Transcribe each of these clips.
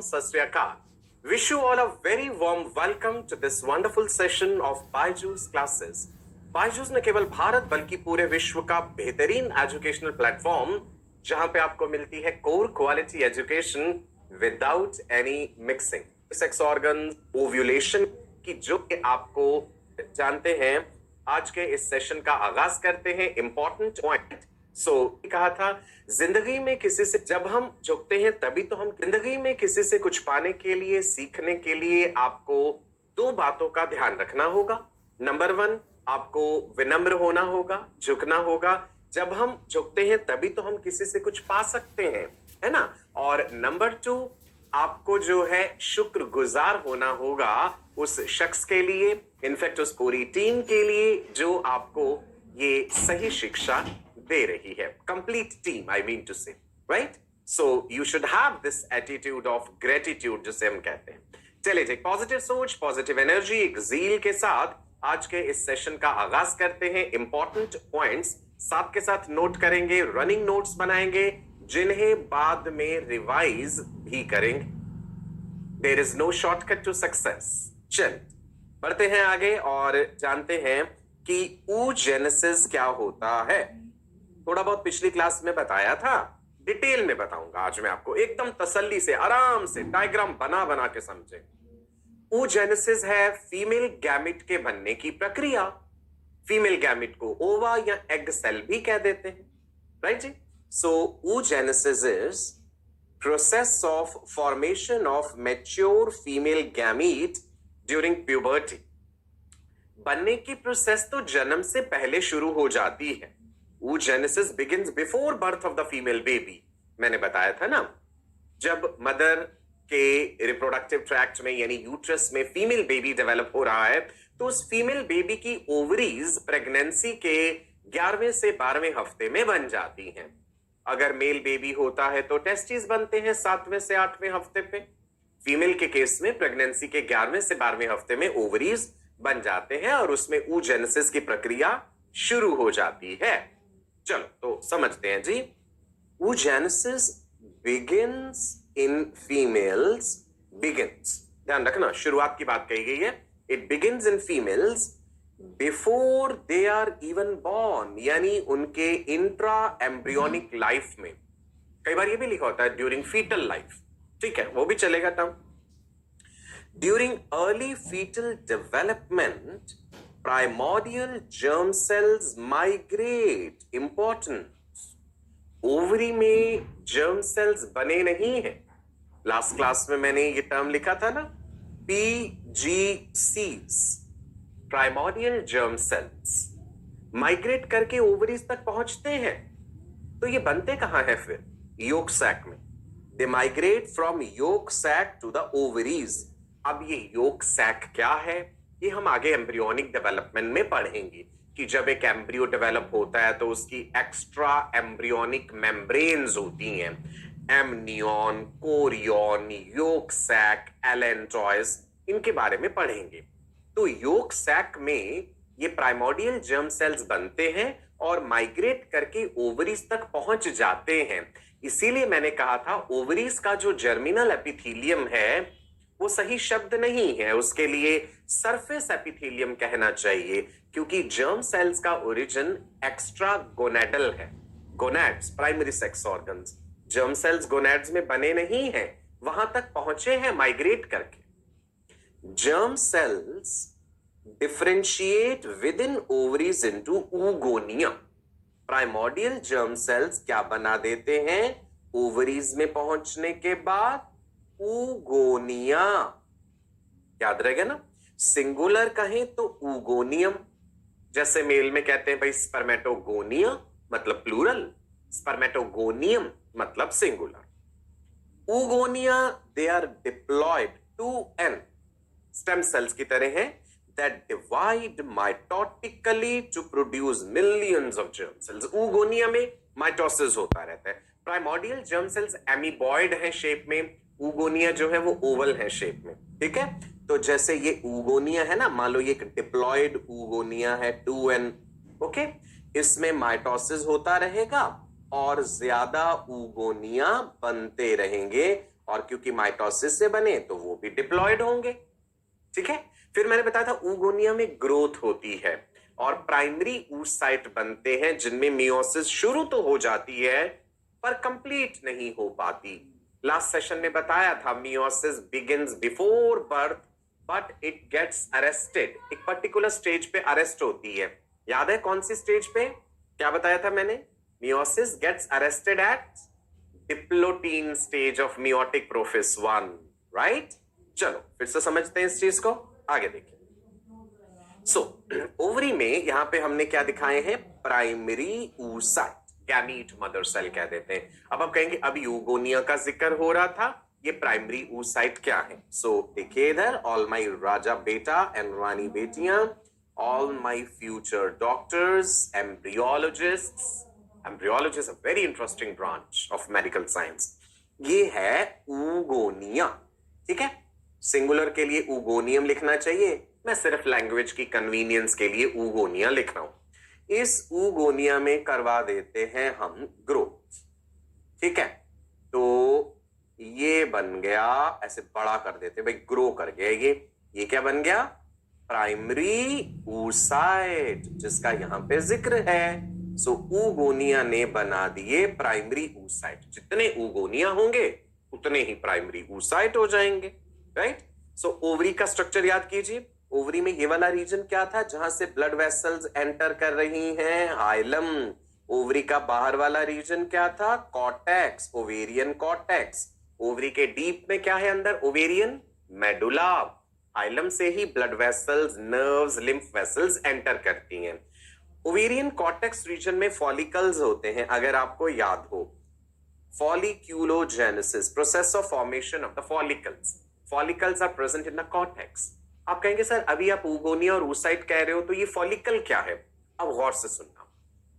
Sat Sri Akal. Wish you all a very warm welcome to this wonderful session of Byju's classes. Byju's न केवल भारत बल्कि पूरे विश्व का बेहतरीन एजुकेशनल प्लेटफॉर्म जहां पे आपको मिलती है core quality education without any mixing, sex organ, ovulation की जो कि आपको जानते हैं। आज के इस सेशन का आगाज करते हैं इंपॉर्टेंट पॉइंट। कहा था जिंदगी में किसी से जब हम झुकते हैं तभी तो हम जिंदगी में किसी से कुछ पाने के लिए, सीखने के लिए आपको दो बातों का ध्यान रखना होगा। नंबर 1, आपको विनम्र होना होगा, झुकना होगा। जब हम झुकते हैं तभी तो हम किसी से कुछ पा सकते हैं, है ना। और नंबर 2, आपको जो है शुक्रगुजार होना होगा उस शख्स के लिए, इनफैक्ट उस पूरी टीम के लिए जो आपको ये सही शिक्षा दे रही है। Complete team, I mean to say, right. So you should have this attitude of gratitude जिसे हम कहते हैं। चलिए, एक पॉजिटिव सोच, पॉजिटिव एनर्जी, एक जील के साथ आज के इस सेशन का आगाज करते हैं। इंपॉर्टेंट पॉइंट्स साथ के साथ नोट करेंगे, रनिंग नोट्स बनाएंगे जिन्हें बाद में रिवाइज भी करेंगे। There is no shortcut to success. चल बढ़ते हैं आगे और जानते हैं कि oogenesis क्या होता है। थोड़ा बहुत पिछली क्लास में बताया था, डिटेल में बताऊंगा आज मैं आपको, एकदम तसल्ली से, आराम से डायग्राम बना बना के समझे। oogenesis है फीमेल गैमिट के बनने की प्रक्रिया। फीमेल गैमिट को ओवा या एग सेल भी कह देते हैं, राइट जी। So oogenesis is process of formation of mature female gamete during puberty. बनने की प्रोसेस तो जन्म से पहले शुरू हो जाती है। oogenesis begins before birth of the female baby। मैंने बताया था ना, जब मदर के रिप्रोडक्टिव ट्रैक्ट में यानी यूट्रस में फीमेल बेबी डेवलप हो रहा है तो उस फीमेल बेबी की ओवरीज प्रेगनेंसी के 11वें से 12वें हफ्ते में बन जाती हैं। अगर मेल बेबी होता है तो टेस्टिस बनते हैं 7वें से 8वें हफ्ते पे। फीमेल के केस में प्रेगनेंसी के 11वें से 12वें हफ्ते में ओवरीज बन जाते हैं और उसमें oogenesis की प्रक्रिया शुरू हो जाती है। चलो तो समझते हैं जी। oogenesis begins in females, begins, ध्यान रखना शुरुआत की बात कही गई है। It begins in females before they are even born, यानी उनके इंट्रा एम्ब्रियोनिक लाइफ में। कई बार ये भी लिखा होता है ड्यूरिंग फीटल लाइफ, ठीक है, वो भी चलेगा तब। During early fetal development primordial germ cells migrate। Important, ovary में जर्म सेल्स बने नहीं हैं। लास्ट क्लास में मैंने ये टर्म लिखा था ना, PGCs, primordial germ cells migrate करके ओवरीज तक पहुंचते हैं। तो ये बनते कहां है फिर? योक सैक में। They migrate from yolk sac to the ovaries. अब ये योक सैक क्या है ये हम आगे एम्ब्रियोनिक डेवलपमेंट में पढ़ेंगे कि जब एक एम्ब्रियो डेवलप होता है तो उसकी एक्स्ट्रा एम्ब्रियोनिक मेम्ब्रेन्स होती हैं, एमनियन, कोरियन, योक सैक, एलेंट्रॉयस, इनके बारे में पढ़ेंगे। तो योक सैक में ये प्राइमोडियल जर्म सेल्स बनते हैं और माइग्रेट करके ओवरीज तक पहुंच जाते हैं। इसीलिए मैंने कहा था ओवरीज का जो जर्मिनल एपिथेलियम है वो सही शब्द नहीं है, उसके लिए सरफेस एपिथेलियम कहना चाहिए, क्योंकि जर्म सेल्स का ओरिजिन एक्स्ट्रा गोनेडल है। Gonads, primary sex organs, germ cells gonads में बने नहीं हैं, वहां तक पहुंचे हैं माइग्रेट करके। Germ cells differentiate with in ovaries into oogonia। Primordial germ cells क्या बना देते हैं ओवरीज में पहुंचने के बाद? oogonia। याद रहेगा ना, सिंगुलर कहें तो oogoनियम, जैसे मेल में कहते हैं भाई स्पर्मेटोगोनिया मतलब प्लूरल, स्पर्मेटोगोनियम मतलब singular. oogonia they are diploid two N stem cells की तरह हैं that divide mitotically to produce millions of germ cells। oogonia में माइटोसिस होता रहता है। प्राइमोडियल जर्म सेल्स एमीबॉइड हैं शेप में, oogonia जो है वो ओवल है शेप में, ठीक है। तो जैसे ये oogonia है ना, मान लो ये एक डिप्लॉयड oogonia है 2n, ओके, इसमें माइटोसिस होता रहेगा और ज्यादा oogonia बनते रहेंगे और क्योंकि माइटोसिस से बने तो वो भी डिप्लॉयड होंगे। ठीक है, फिर मैंने बताया था ऊगोनिया में ग्रोथ होती है और प्राइमरी oocyte बनते हैं जिनमें मियोसिस शुरू तो हो जाती है पर कंप्लीट नहीं हो पाती। लास्ट सेशन में बताया था meiosis begins before birth but it gets arrested, एक पर्टिकुलर स्टेज पे अरेस्ट होती है। याद है कौन सी स्टेज पे? क्या बताया था मैंने? Meiosis gets arrested at diplotene stage of meiotic prophase 1, राइट? चलो फिर से समझते हैं इस चीज को, आगे देखिए। सो ओवरी में यहां पे हमने क्या दिखाए हैं? Primary oocyte, gamete mother cell कह देते हैं। अब आप कहेंगे अभी यूगोनिया का जिक्र हो रहा था, ये प्राइमरी oocyte क्या है? सो देखिए इधर, ऑल माई राजा बेटा एंड रानी बेटियां, all my future doctors, embryologists, embryology is a very interesting branch of medical science. ये है ऊगोनिया। ठीक है, सिंगुलर के लिए ऊगोनियम लिखना चाहिए, मैं सिर्फ लैंग्वेज की कन्वीनियंस के लिए ऊगोनिया लिख रहा हूं। इस ऊगोनिया में करवा देते हैं हम ग्रोथ। ठीक है, तो ये बन गया, ऐसे बड़ा कर देते भाई, ग्रो कर गया ये क्या बन गया? प्राइमरी oocyte, जिसका यहां पे जिक्र है। सो ऊगोनिया ने बना दिए प्राइमरी oocyte। जितने ऊगोनिया होंगे उतने ही प्राइमरी oocyte हो जाएंगे, राइट? सो ओवरी का स्ट्रक्चर याद कीजिए। ओवरी में ये वाला रीजन क्या था जहां से ब्लड वेसल्स एंटर कर रही हैं? हाइलम। ओवरी का बाहर वाला रीजन क्या था? Cortex, ovarian cortex. ओवरी के डीप में क्या है अंदर? Ovarian medulla. हाइलम से ही blood vessels, nerves, lymph vessels enter करती हैं। ओवेरियन कॉर्टेक्स रीजन में फॉलिकल्स होते हैं, अगर आपको याद हो। Folliculogenesis, process of formation of the follicles. Follicles are present in the cortex. आप कहेंगे सर अभी आप ऊगोनिया और oocyte कह रहे हो, तो ये फॉलिकल क्या है? अब गौर से सुनना।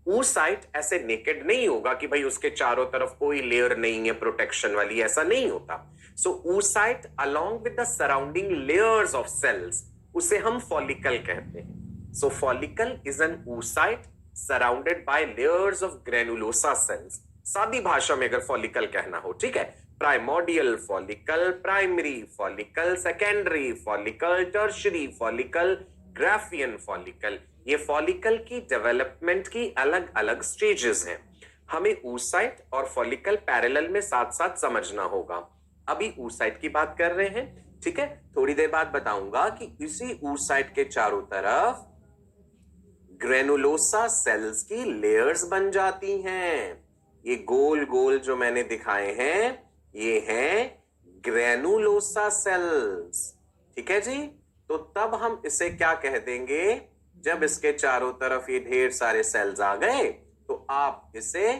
oocyte ऐसे नेकेड नहीं होगा कि भाई उसके चारों तरफ कोई लेयर नहीं है प्रोटेक्शन वाली, ऐसा नहीं होता। सो oocyte along with the surrounding layers of cells, उसे हम फॉलिकल कहते हैं। So follicle is an oocyte surrounded by layers of granulosa cells। सादी भाषा में अगर फॉलिकल कहना हो, ठीक है, primordial follicle, primary follicle, secondary follicle, tertiary follicle, Graafian follicle, ये फॉलिकल की डेवलपमेंट की अलग अलग स्टेजेस हैं। हमें oocyte और फॉलिकल पैरेलल में साथ साथ समझना होगा। अभी oocyte की बात कर रहे हैं, ठीक है, थोड़ी देर बाद बताऊंगा कि इसी oocyte के चारों तरफ ग्रेनुलोसा सेल्स की लेयर्स बन जाती हैं। ये गोल गोल जो मैंने दिखाए हैं ये हैं ग्रेनुलोसा सेल्स। ठीक है जी, तो तब हम इसे क्या कह देंगे? जब इसके चारों तरफ ये ढेर सारे सेल्स आ गए तो आप इसे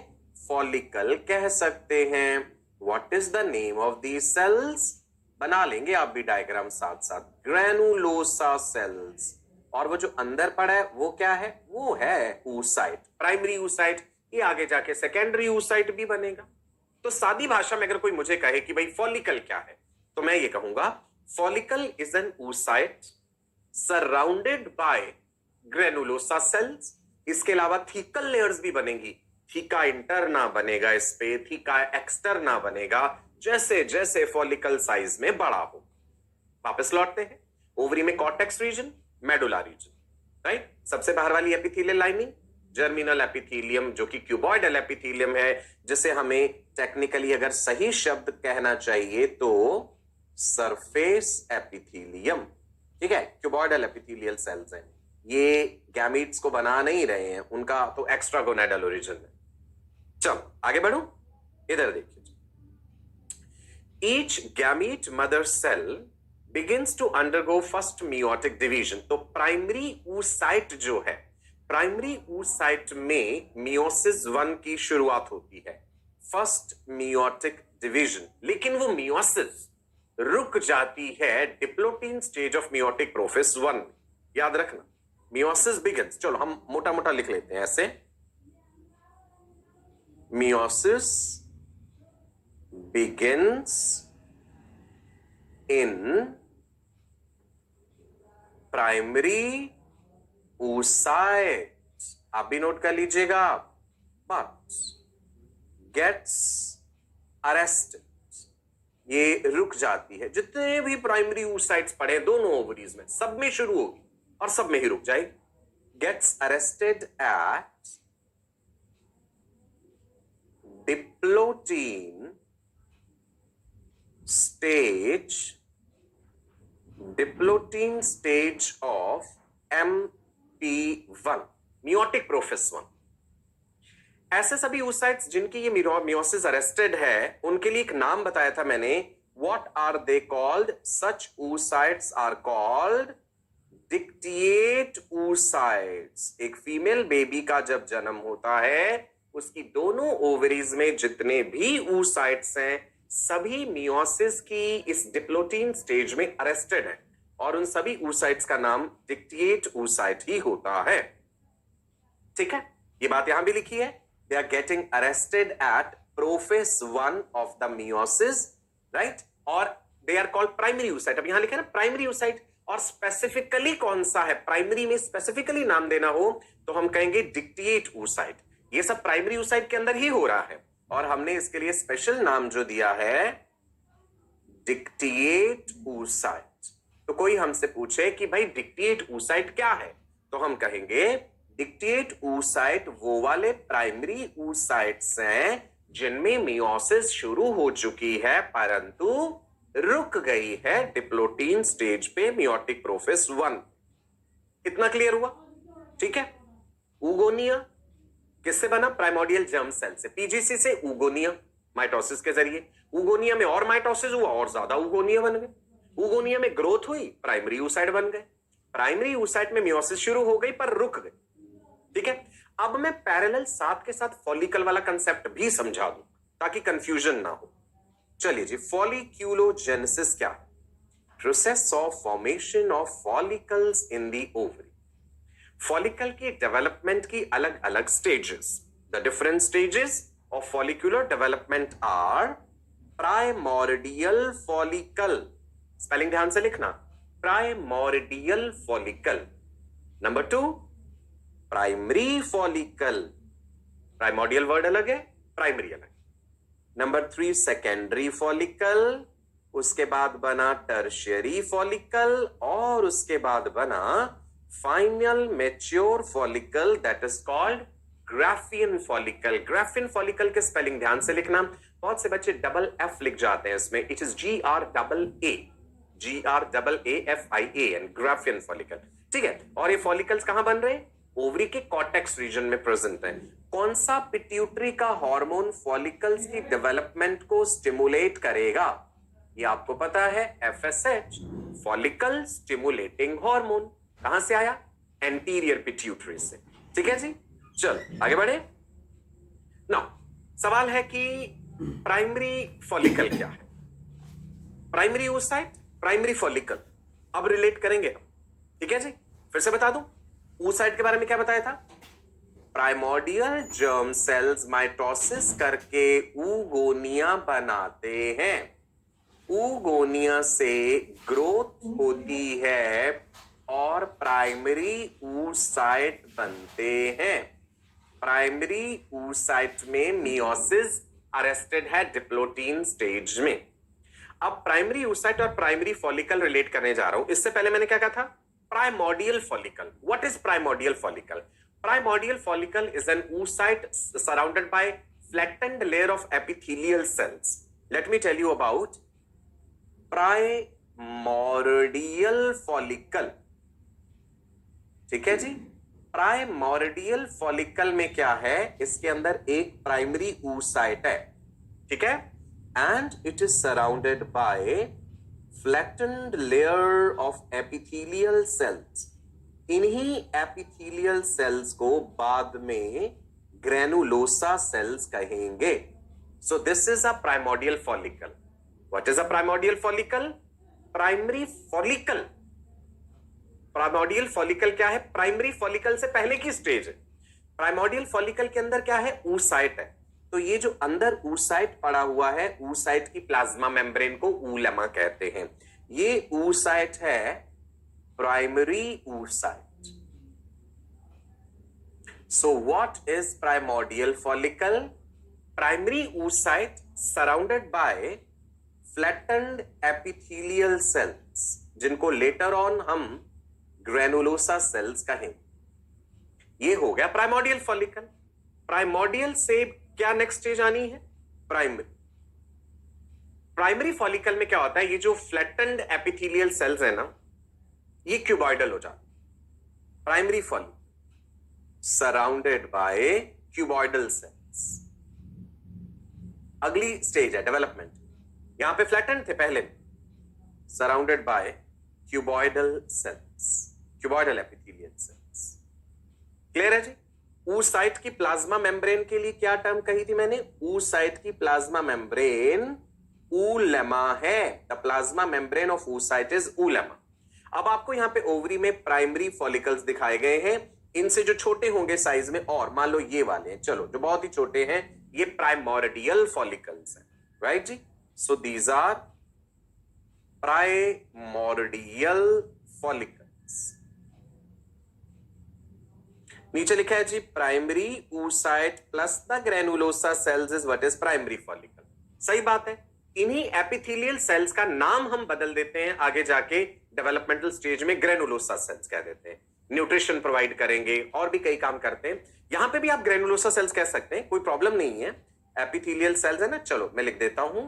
फॉलिकल कह सकते हैं। What is the name of these cells? बना लेंगे आप भी डायग्राम साथ साथ। Granulosa cells. और वो जो अंदर पड़ा है वो क्या है? वो है oocyte, प्राइमरी oocyte। ये आगे जाके सेकेंडरी oocyte भी बनेगा। तो सादी भाषा में अगर कोई मुझे कहे कि भाई फॉलिकल क्या है, तो मैं ये कहूंगा follicle is an oocyte surrounded by granulosa cells. इसके अलावा थीकल लेयर्स भी बनेंगी। थीका इंटरना बनेगा, इस पे थीका एक्सटरना बनेगा, जैसे जैसे फॉलिकल साइज में बड़ा हो। वापस लौटते हैं। ओवरी में cortex region, medulla region, right? सबसे बाहर वाली एपिथेलियल लाइनिंग जर्मिनल एपिथेलियम, जो कि क्यूबॉइडल एपिथेलियम है, जिसे हमें टेक्निकली अगर सही शब्द कहना चाहिए तो सरफेस एपिथेलियम। ठीक है, क्यूबॉइडल एपिथेलियल सेल्स हैं। ये गैमीट्स को बना नहीं रहे हैं, उनका तो एक्स्ट्रागोनाडल ओरिजिन है। चलो आगे बढ़ो, इधर देखिए। Each gamete mother cell begins to undergo first meiotic division। तो प्राइमरी oocyte जो है, प्राइमरी oocyte में मियोसिस 1 की शुरुआत होती है, फर्स्ट मियोटिक डिवीजन। लेकिन वो मियोसिस रुक जाती है diplotene stage of meiotic prophase 1। याद रखना, मियोसिस बिगिंस, चलो हम मोटा मोटा लिख लेते हैं ऐसे, meiosis begins in primary oocyte। आप भी नोट कर लीजिएगा, but gets arrested, ये रुक जाती है। जितने भी प्राइमरी oocytes पड़े दोनों ओवरीज में, सब में शुरू होगी और सब में ही रुक जाएगी। Gets arrested at diplotene stage of MP1, meiotic prophase 1। ऐसे सभी oocytes जिनकी ये मियोसिस अरेस्टेड है, उनके लिए एक नाम बताया था मैंने। What are they called? Such oocytes are called dictyate oocytes। एक फीमेल बेबी का जब जन्म होता है, उसकी दोनों ओवरीज में जितने भी oocytes हैं, सभी मियोसिस की इस डिप्लोटीन स्टेज में अरेस्टेड है, और उन सभी oocytes का नाम डिक्टिएट oocyte ही होता है। ठीक है, ये बात यहां भी लिखी है। They are getting arrested at prophase 1 of the meiosis, right? और they are called primary oocyte। अब यहां लिखा है ना प्राइमरी oocyte, और स्पेसिफिकली कौन सा है, प्राइमरी में स्पेसिफिकली नाम देना हो तो हम कहेंगे डिक्टिएट oocyte। ये सब प्राइमरी oocyte के अंदर ही हो रहा है, और हमने इसके लिए स्पेशल नाम जो दिया है डिक्टिएट oocyte। तो कोई हमसे पूछे कि भाई डिक्टिएट oocyte क्या है, तो हम कहेंगे डिक्टिएट oocyte वो वाले प्राइमरी oocytes हैं जिनमें मियोसिस शुरू हो चुकी है परंतु रुक गई है डिप्लोटीन स्टेज पे, मियोटिक प्रोफेस 1। इतना क्लियर हुआ? ठीक है। ऊगोनिया किससे बना? प्राइमोडियल जर्म सेल से, पीजीसी से ऊगोनिया, माइटोसिस के जरिए। ऊगोनिया में और माइटोसिस हुआ और ज्यादा ऊगोनिया बन गए। ऊगोनिया में ग्रोथ हुई, प्राइमरी oocyte बन गए। प्राइमरी oocyte में मियोसिस शुरू हो गई पर रुक गई। ठीक है। अब मैं पैरेलल साथ के साथ फॉलिकल वाला कंसेप्ट भी समझा दूं ताकि कंफ्यूजन ना हो। चलिए जी, फॉलिक्यूलोजेनेसिस क्या है? Process of formation of follicles in the ovary. Follicle की डेवलपमेंट की अलग अलग stages. The different stages of follicular development are primordial follicle, spelling ध्यान से लिखना, primordial follicle. Number 2 primary follicle, primordial word अलग है, प्राइमरी अलग। नंबर 3 सेकेंडरी फॉलिकल, उसके बाद बना टर्शियरी फॉलिकल, और उसके बाद बना final mature follicle, that is called Graafian follicle. Graafian follicle के स्पेलिंग ध्यान से लिखना, बहुत से बच्चे डबल एफ लिख जाते हैं इसमें, it is GRAAFIAN, Graafian follicle. ठीक है। और ये फॉलिकल्स कहां बन रहे हैं? ओवरी के कॉर्टेक्स रीजन में प्रेजेंट है। कौन सा पिट्यूटरी का हार्मोन फॉलिकल्स की डेवलपमेंट को स्टिमुलेट करेगा? ये आपको पता है, FSH, फॉलिकल स्टिमुलेटिंग हार्मोन। कहां से आया? एंटीरियर पिट्यूटरी से। ठीक है जी, चलो आगे बढ़े। नाउ सवाल है कि प्राइमरी फॉलिकल क्या है? प्राइमरी oocyte, प्राइमरी फॉलिकल, अब रिलेट करेंगे हम। ठीक है जी, फिर से बता दूं oocyte के बारे में क्या बताया था? प्राइमोडियल जर्म सेल्स माइटोसिस करके ऊगोनिया बनाते हैं। ऊगोनिया से ग्रोथ होती है और प्राइमरी oocyte बनते हैं। प्राइमरी oocyte में मियोसिस अरेस्टेड है डिप्लोटीन स्टेज में। अब प्राइमरी oocyte और प्राइमरी फॉलिकल रिलेट करने जा रहा हूं। इससे पहले मैंने क्या कहा था? Primordial follicle. What is primordial follicle? Primordial follicle is an oocyte surrounded by flattened layer of epithelial cells. Let me tell you about primordial follicle. ठीक है जी, प्राइमोर्डियल फॉलिकल में क्या है? इसके अंदर एक प्राइमरी oocyte है। ठीक है, and it is surrounded by flattened layer of epithelial cells। इन्हीं epithelial cells को बाद में granulosa cells कहेंगे। So this is a primordial follicle. What is a primordial follicle? Primary follicle। primordial follicle क्या है? Primary follicle से पहले की स्टेज है। primordial follicle के अंदर क्या है? oocyte है। तो ये जो अंदर oocyte पड़ा हुआ है, oocyte की प्लाज्मा मेम्ब्रेन को ऊलमा कहते हैं। ये oocyte है primary oocyte। So what is primordial follicle? Primary oocyte surrounded by flattened epithelial cells, जिनको लेटर ऑन हम ग्रेनुलोसा सेल्स कहेंगे। ये हो गया प्राइमोर्डियल फॉलिकल। प्राइमोर्डियल से क्या नेक्स्ट स्टेज आनी है? प्राइमरी। प्राइमरी फॉलिकल में क्या होता है, ये जो फ्लैटेंड एपिथेलियल सेल्स है ना, ये क्यूबॉइडल हो जाता है। Primary follicle surrounded by cuboidal cells. अगली स्टेज है डेवलपमेंट। यहां पे फ्लैटेंड थे पहले, surrounded by cuboidal cells, cuboidal epithelial cells. Clear है जी? oocyte की प्लाज्मा मेम्ब्रेन के लिए क्या टर्म कही थी मैंने? oocyte की प्लाज्मा मेम्ब्रेन ऊलेमा है। The plasma membrane of oocyte is oolemma. अब आपको यहां पे ओवरी में प्राइमरी फॉलिकल्स दिखाए गए हैं। इनसे जो छोटे होंगे साइज में, और मान लो ये वाले हैं, चलो जो बहुत ही छोटे हैं, ये प्राइमोर्डियल फॉलिकल्स हैं, राइट जी? So these are primordial follicles. नीचे लिखा है जी primary oocyte plus the granulosa cells is what is primary follicle. सही बात है। इन्हीं एपिथेलियल सेल्स का नाम हम बदल देते हैं आगे जाके डेवलपमेंटल स्टेज में, ग्रेनुलोसा सेल्स कह देते हैं। न्यूट्रिशन प्रोवाइड करेंगे और भी कई काम करते हैं। यहां पे भी आप ग्रेनुलोसा सेल्स कह सकते हैं, कोई प्रॉब्लम नहीं है। एपिथेलियल सेल्स है ना, चलो मैं लिख देता हूं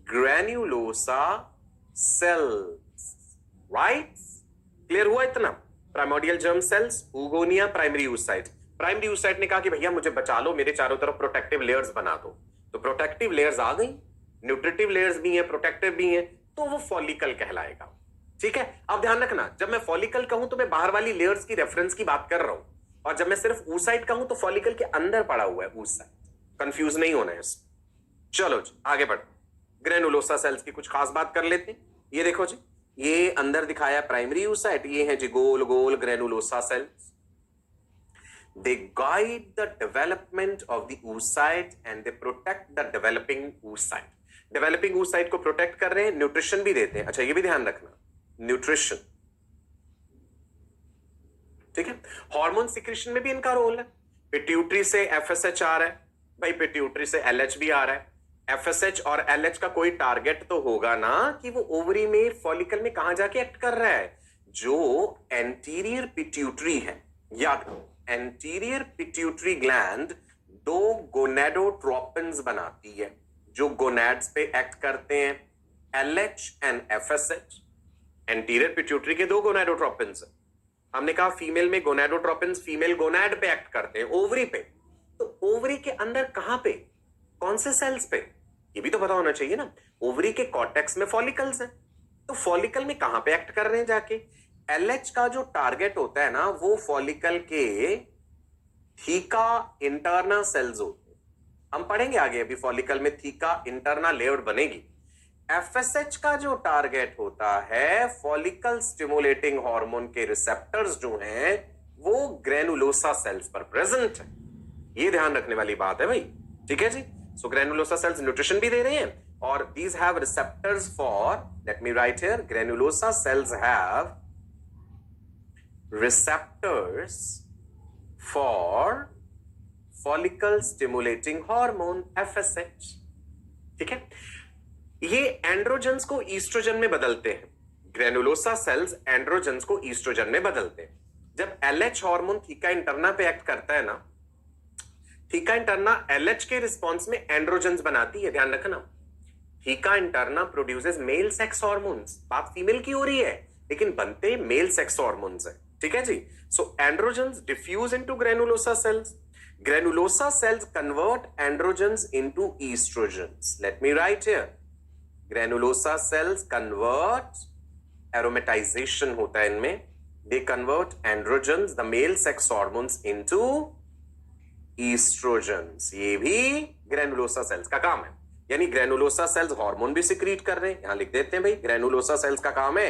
ग्रेनुलोसा सेल्स, राइट? क्लियर हुआ इतना? Primordial germ cells, oogonia, primary oocyte। Primary oocyte ने कहा कि भैया मुझे बचा लो, मेरे चारों तरफ प्रोटेक्टिव लेयर्स बना दो। तो प्रोटेक्टिव लेयर्स आ गई, न्यूट्रिटिव लेयर्स भी है, प्रोटेक्टिव भी है, तो वो फॉलिकल कहलाएगा। ठीक है? अब ध्यान रखना, जब मैं फॉलिकल कहूं तो मैं बाहर वाली लेयर्स की रेफरेंस की बात कर रहा हूं, और जब मैं सिर्फ oocyte कहूं तो फॉलिकल के अंदर पड़ा हुआ है oocyte। कंफ्यूज नहीं होना है इसमें। चलो जी आगे बढ़। ग्रेनुलोसा सेल्स की कुछ खास बात कर लेते हैं। ये देखो जी, ये अंदर दिखाया प्राइमरी oocyte, ये है जी गोल गोल granulosa cells. They guide the development of the oocyte and they protect the developing oocyte. Developing oocyte को प्रोटेक्ट कर रहे हैं, न्यूट्रिशन भी देते हैं। अच्छा ये भी ध्यान रखना, न्यूट्रिशन, ठीक है? हार्मोन सिक्रेशन में भी इनका रोल है। पिट्यूटरी से एफएसएच आ रहा है भाई, पिट्यूटरी से एलएच भी आ रहा है। एफएसएच और एलएच का कोई टारगेट तो होगा ना कि वो ओवरी में, फॉलिकल में कहां जाके एक्ट कर रहा है? जो एंटीरियर पिट्यूटरी है, याद करो, एंटीरियर पिट्यूटरी ग्लैंड दो गोनेडोट्रोपिन्स बनाती है जो गोनैड्स पे एक्ट करते हैं, LH and FSH. Anterior pituitary के दो गोनेडोट्रोपिन्स है। हमने कहा फीमेल में गोनेडोट्रोपिन्स फीमेल गोनैड पे एक्ट करते हैं, ओवरी पे। तो ओवरी के अंदर कहां पे, कौन से सेल्स पे, ये भी तो पता होना चाहिए ना। ओवरी के कॉर्टेक्स में फॉलिकल्स हैं, तो फॉलिकल में कहां पे एक्ट कर रहे हैं जाके? एलएच का जो टारगेट होता है ना, वो फॉलिकल के थीका इंटरना सेल्स होते हैं। हम पढ़ेंगे आगे, अभी फॉलिकल में थीका इंटरना लेयर बनेगी। एफएसएच का जो टारगेट होता है, फॉलिकल स्टिमुलेटिंग हार्मोन के रिसेप्टर्स जो हैं, वो ग्रेनुलोसा सेल्स पर प्रेजेंट है। ये ध्यान रखने वाली बात है भाई, ठीक है जी? सो ग्रेनुलोसा सेल्स न्यूट्रिशन भी दे रहे हैं, और these have receptors for, let me right here, granulosa cells have receptors for follicle stimulating hormone FSH। ठीक है? ये एंड्रोजन्स को ईस्ट्रोजन में बदलते हैं। ग्रेनुलोसा सेल्स एंड्रोजन्स को ईस्ट्रोजन में बदलते हैं। जब एलएच हार्मोन थीका इंटरना पे एक्ट करता है ना, थीका इंटरना एलएच के रिस्पॉन्स में एंड्रोजन्स बनाती है, ध्यान रखना। Theca interna produces male sex hormones, बात फीमेल की हो रही है, लेकिन बनते मेल सेक्स हार्मोन्स है, ठीक है जी? So androgens diffuse into granulosa cells. Granulosa cells convert androgens into estrogens. Let me write here. Granulosa cells convert, aromatization होता है इनमें. They convert androgens, the male sex hormones, into estrogens. ये भी granulosa cells का काम है. यानी granulosa cells hormone भी सिक्रीट कर रहे हैं. यहां लिख देते हैं भाई, granulosa cells का काम है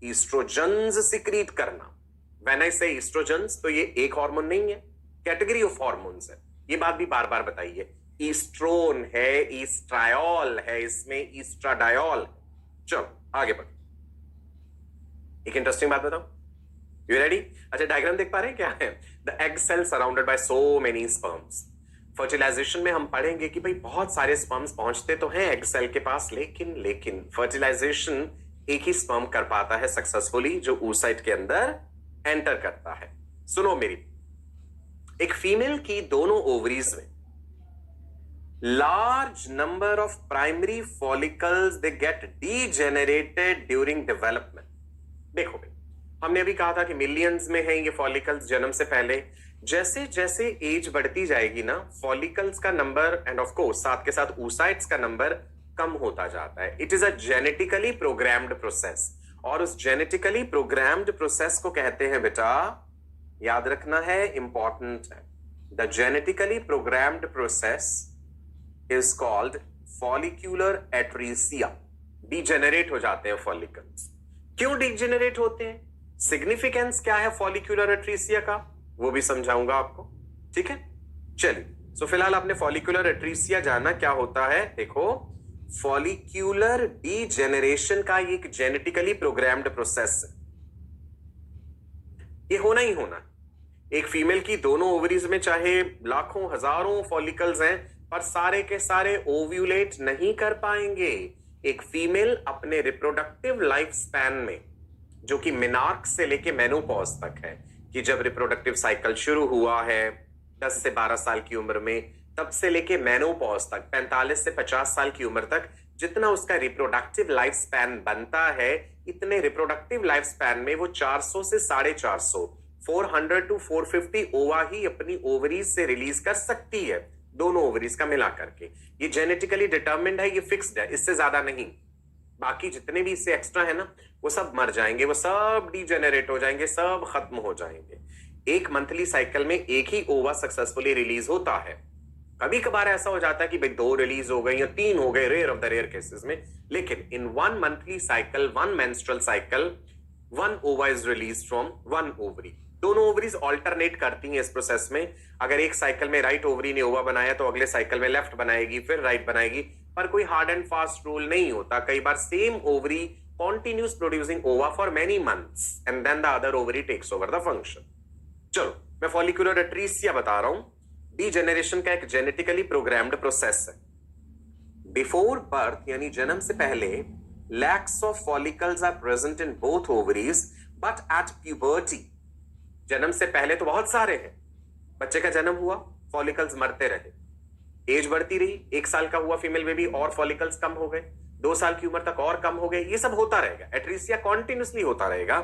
estrogens सिक्रीट करना. When I say estrogens, तो ये एक हार्मोन नहीं है, कैटेगरी ऑफ हार्मोन्स है. ये बात भी बार बार बताइए. ईस्ट्रोन है, ईस्ट्रायोल है, इसमें ईस्ट्राडायोल. चलो आगे बढ़ो. एक इंटरेस्टिंग बात बताओ. You ready? अच्छा, डायग्राम देख पा रहे हैं क्या है? The egg cell surrounded by so many sperms. Fertilisation में हम पढ़ेंगे कि भाई बहुत सारे स्पर्म्स पहुंचते तो हैं एग सेल के पास, लेकिन फर्टिलाइजेशन एक ही स्पर्म कर पाता है सक्सेसफुली जो oocyte के अंदर एंटर करता है। सुनो मेरी, एक फीमेल की दोनों ओवरीज में large number of primary follicles they get degenerated during development. देखो भाई, हमने अभी कहा था कि मिलियंस में है ये फॉलिकल्स जन्म से पहले। जैसे जैसे एज बढ़ती जाएगी ना, फॉलिकल्स का नंबर एंड ऑफ कोर्स साथ के साथ oocytes का नंबर कम होता जाता है। It is a genetically programmed process, और उस जेनेटिकली प्रोग्राम्ड प्रोसेस को कहते हैं बेटा, याद रखना है, इंपॉर्टेंट है, the genetically programmed process is called follicular atresia. Degenerate हो जाते हैं फॉलिकल्स। क्यों डीजेनरेट होते हैं, सिग्निफिकेंस क्या है फॉलिक्यूलर एट्रीसिया का, वो भी समझाऊंगा आपको, ठीक है। चलिए, सो फिलहाल आपने फॉलिक्यूलर एट्रीसिया जाना क्या होता है। देखो, फॉलिक्यूलर डीजेनरेशन का एक जेनेटिकली प्रोग्राम्ड प्रोसेस है, ये होना ही होना है। एक फीमेल की दोनों ओवरीज में चाहे लाखों हजारों फॉलिकल्स हैं, पर सारे के सारे ओव्यूलेट नहीं कर पाएंगे। एक फीमेल अपने रिप्रोडक्टिव लाइफ स्पैन में, जो कि मिनार्क से लेके मेनोपॉज तक है, कि जब रिप्रोडक्टिव साइकिल शुरू हुआ है 10 से 12 साल की उम्र में, तब से लेके मेनोपॉज तक 45 से 50 साल की उम्र तक, जितना उसका रिप्रोडक्टिव लाइफ स्पैन बनता है, इतने रिप्रोडक्टिव लाइफ स्पैन में वो 400 से 450, 400 to 450 ओवा ही अपनी ओवरीज से रिलीज कर सकती है, दोनों ओवरीज का मिला करके। ये जेनेटिकली डिटर्मिन्ड है, ये फिक्स्ड है, इससे ज्यादा नहीं। बाकी जितने भी इससे एक्स्ट्रा है ना, वो सब मर जाएंगे, वो सब डीजेनरेट हो जाएंगे, सब खत्म हो जाएंगे। एक मंथली साइकिल में एक ही ओवा सक्सेसफुली रिलीज होता है। कभी कभार ऐसा हो जाता है कि भाई 2 रिलीज हो गई या 3 हो गए, rare of the rare cases में, लेकिन in 1 monthly cycle, 1 menstrual cycle, 1 ova is release from 1 ovary. दोनों ओवरीज ऑल्टरनेट करती हैं इस प्रोसेस में। अगर एक साइकिल में राइट ओवरी ने ओवा बनाया तो अगले साइकिल में लेफ्ट बनाएगी, फिर राइट बनाएगी, पर कोई हार्ड एंड फास्ट रूल नहीं होता। कई बार same ovary continues producing ova for many months and then the other ovary takes over the function. चलो, मैं फॉलिकुलर एट्रीसिया बता रहा हूं। डीजेनरेशन का एक जेनेटिकली प्रोग्राम्ड प्रोसेस है। बिफोर बर्थ यानी जन्म से पहले lakhs of follicles are present in both ovaries, but at puberty, जन्म से पहले तो बहुत सारे हैं, बच्चे का जन्म हुआ, फॉलिकल्स मरते रहे, एज बढ़ती रही, 1 साल का हुआ फीमेल बेबी और फॉलिकल्स कम हो गए, 2 साल की उम्र तक और कम हो गए, ये सब होता रहेगा। एट्रीसिया कॉन्टिन्यूसली होता रहेगा।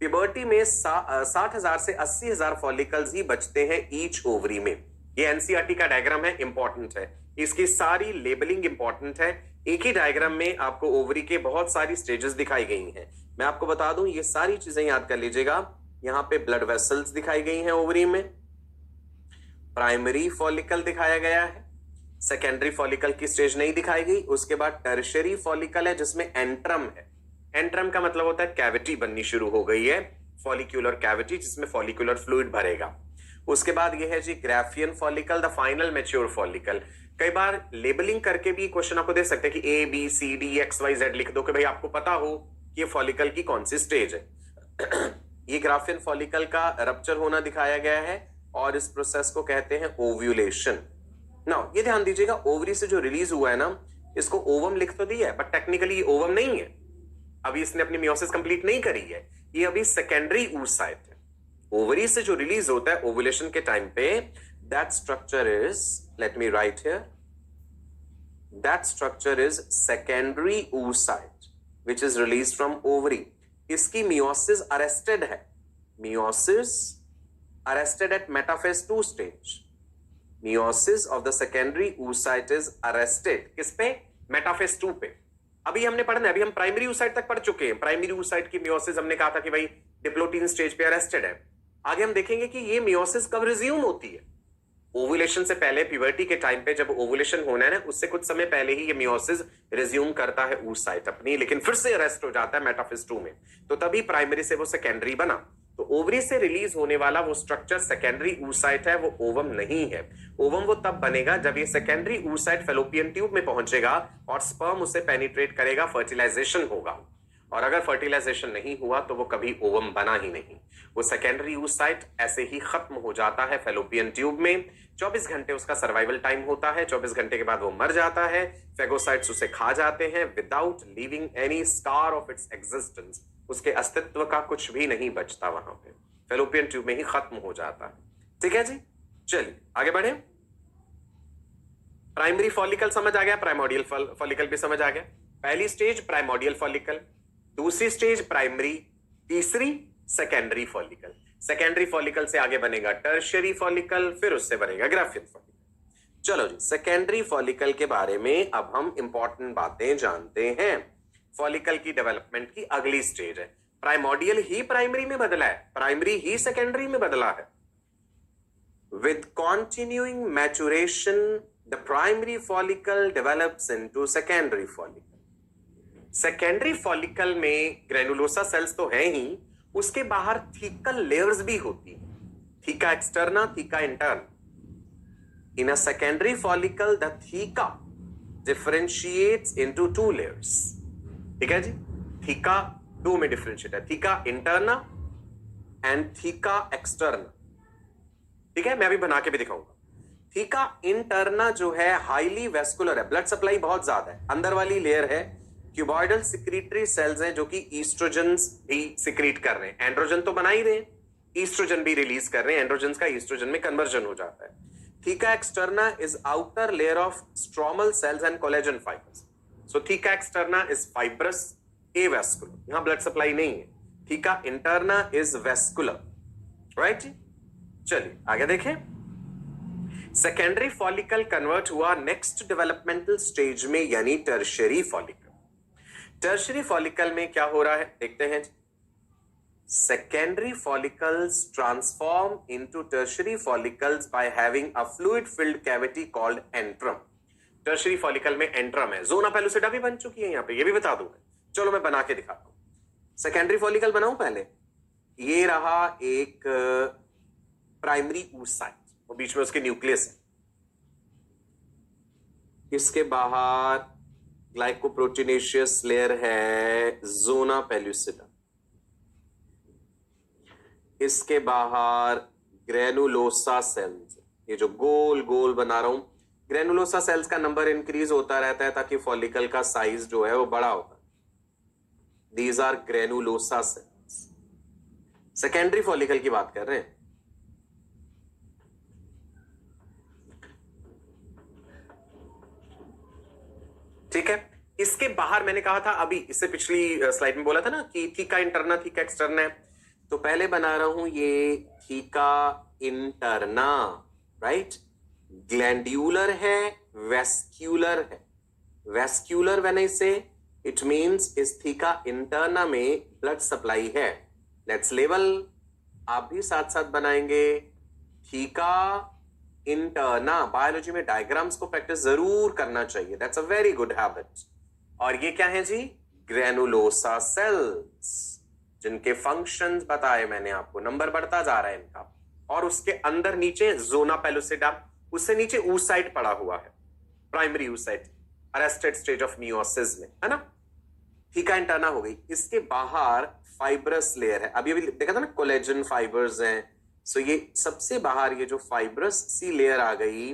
प्यूबर्टी में 60,000 से 80,000 फॉलिकल्स ही बचते हैं ईच ओवरी में। ये एनसीईआरटी का डायग्राम है, इंपॉर्टेंट है, इसकी सारी लेबलिंग इंपॉर्टेंट है। एक ही डायग्राम में आपको ओवरी के बहुत सारी स्टेजेस दिखाई गई हैं। मैं आपको बता दूं, ये सारी चीजें याद कर लीजिएगा। यहां पे ब्लड वेसल्स दिखाई गई हैं ओवरी में, प्राइमरी फॉलिकल दिखाया गया है, सेकेंडरी फॉलिकल की स्टेज नहीं दिखाई गई। उसके बाद टर्शियरी फॉलिकल है जिसमें एंट्रम है। एंट्रम का मतलब होता है कैविटी बननी शुरू हो गई है, फॉलिक्यूलर कैविटी जिसमें फॉलिक्यूलर फ्लूइड भरेगा। उसके बाद यह है जी Graafian follicle, the final mature follicle. कई बार लेबलिंग करके भी क्वेश्चन आपको दे सकते हैं कि A B C D X Y Z लिख दो कि भाई आपको पता हो कि ये फॉलिकल की कौन सी स्टेज है। ये ग्राफियन फॉलिकल का रप्चर होना दिखाया गया है और इस प्रोसेस को कहते हैं ओव्यूलेशन। नाउ ये ध्यान दीजिएगा, ओवरी से जो रिलीज हुआ है ना, इसको ओवम लिख तो दिया है, बट टेक्निकली ये ओवम नहीं है। अभी इसने अपनी मियोसिस कंप्लीट नहीं करी है, ये अभी सेकेंडरी oocyte है। ओवरी से जो रिलीज होता है ओवुलेशन के टाइम पे, that structure is, let me right here, that structure is secondary oocyte which is release from ovary. इसकी मियोसिस अरेस्टेड है, meiosis arrested at metaphase 2 stage. Meiosis of the secondary oocyte is arrested किस पे? Metaphase 2 पे। अभी हमने पढ़ना है, अभी हम प्राइमरी oocyte तक पढ़ चुके हैं। प्राइमरी oocyte की मियोसिस हमने कहा था कि भाई डिप्लोटीन स्टेज पे अरेस्टेड है। आगे हम देखेंगे कि ये मियोसिस कब रिज्यूम होती है। ओवुलेशन से पहले, प्यूबर्टी के टाइम पे जब ओवुलेशन होना है ना, उससे कुछ समय पहले ही ये मियोसिस रिज्यूम करता है oocyte अपनी, लेकिन फिर से अरेस्ट हो जाता है मेटाफेज 2 में। तो तभी प्राइमरी से वो सेकेंडरी बना। तो ओवरी से रिलीज होने वाला वो स्ट्रक्चर सेकेंडरी oocyte है, वो ओवम नहीं है। ओवम वो तब बनेगा जब ये सेकेंडरी oocyte फैलोपियन ट्यूब में पहुंचेगा और स्पर्म उसे पेनिट्रेट करेगा, फर्टिलाइजेशन होगा। और अगर फर्टिलाइजेशन नहीं हुआ तो वो कभी ओवम बना ही नहीं, वो सेकेंडरी oocyte ऐसे ही खत्म हो जाता है फेलोपियन ट्यूब में। 24 घंटे उसका सर्वाइवल टाइम होता है, 24 घंटे के बाद वो मर जाता है, फेगोसाइट्स उसे खा जाते हैं without leaving any scar of its existence. उसके अस्तित्व का कुछ भी नहीं बचता, वहां पे फेलोपियन ट्यूब में ही खत्म हो जाता है। ठीक है जी, चलिए आगे बढ़े। प्राइमरी फॉलिकल समझ आ गया, प्राइमोडियल फॉलिकल भी समझ आ गया। पहली स्टेज प्राइमोडियल फॉलिकल, दूसरी स्टेज प्राइमरी, तीसरी सेकेंडरी फॉलिकल। सेकेंडरी फॉलिकल से आगे बनेगा टर्शियरी फॉलिकल, फिर उससे बनेगा ग्राफियन फॉलिकल। चलो जी, सेकेंडरी फॉलिकल के बारे में अब हम इंपॉर्टेंट बातें जानते हैं। फॉलिकल की डेवलपमेंट की अगली स्टेज है, प्राइमोडियल ही प्राइमरी में बदला है, प्राइमरी ही सेकेंडरी में बदला है। With continuing maturation, the primary follicle develops into secondary follicle. Secondary follicle में ग्रेनुलोसा सेल्स तो है ही, उसके बाहर थीकल लेयर्स भी होती है, theca externa, theca interna. In a secondary follicle the theca differentiates into 2 layers. ठीक है जी, थीका 2 में डिफरेंशिएट है, theca interna and theca externa. ठीक है, मैं अभी बना के भी दिखाऊंगा। थीका इंटरना जो है हाईली वेस्कुलर है, ब्लड सप्लाई बहुत ज्यादा है, अंदर वाली लेयर है, क्यूबॉइडल सिक्रीटरी सेल्स हैं जो कि ईस्ट्रोजन्स भी सिक्रीट कर रहे हैं, एंड्रोजन तो बना ही रहे हैं, ईस्ट्रोजन भी रिलीज कर रहे हैं, एंड्रोजन का ईस्ट्रोजन में कन्वर्जन हो जाता है। Theca externa is outer layer of stromal cells and collagen fibres. So theca externa is fibrous, avascular, यहां ब्लड सप्लाई नहीं है। Theca interna is vascular, right जी। चलिए आगे देखें। सेकेंडरी फॉलिकल कन्वर्ट हुआ नेक्स्ट डेवलपमेंटल स्टेज में, यानी टर्शियरी फॉलिकल। टर्शियरी फॉलिकल में क्या हो रहा है देखते हैं। Secondary follicles transform into tertiary follicles by having a fluid filled cavity called antrum. Tertiary follicle में एंट्रम है, जोना पेलुसिडा भी बन चुकी है यहाँ पे, ये भी बता दूंगा। चलो मैं बना के दिखाता हूं। सेकेंडरी फॉलिकल बनाऊं पहले, ये रहा एक प्राइमरी oocyte, वो बीच में उसके न्यूक्लियस है, इसके बाहर ग्लाइकोप्रोटीनेशियस लेयर है जोना पेलुसिडा, इसके बाहर ग्रेनुलोसा सेल्स, ये जो गोल गोल बना रहा हूं, ग्रेनुलोसा सेल्स का नंबर इंक्रीज होता रहता है ताकि फॉलिकल का साइज जो है वो बड़ा होता है। These are granulosa cells. Secondary follicle की बात कर रहे हैं। ठीक है, इसके बाहर मैंने कहा था अभी, इससे पिछली स्लाइड में बोला था ना कि थीका इंटरना, थीका एक्सटर्ना है, तो पहले बना रहा हूं ये थीका इंटरना, राइट। ग्लैंड्यूलर है, वेस्क्यूलर है। वेस्क्यूलर व्हेन आई से, इट मींस इस थीका इंटरना में ब्लड सप्लाई है। लेट्स लेवल, आप भी साथ साथ बनाएंगे। थीका इंटरना, बायोलॉजी में डायग्राम्स को प्रैक्टिस जरूर करना चाहिए, that's a very good habit. और ये क्या है जी, ग्रेनुलोसा सेल्स, जिनके फंक्शंस बताए मैंने आपको, नंबर बढ़ता जा रहा है इनका। और उसके अंदर नीचे जोना पेलुसिडा, उससे नीचे oocyte पड़ा हुआ है, primary oocyte, arrested stage of meiosis में, है ना। थीका इंटरना हो गई, इसके बाहर फाइब्रस लेयर है, अभी अभी देखा था ना कोलेजन फाइबर्स हैं। सो ये सबसे बाहर ये जो फाइब्रस सी लेयर आ गई,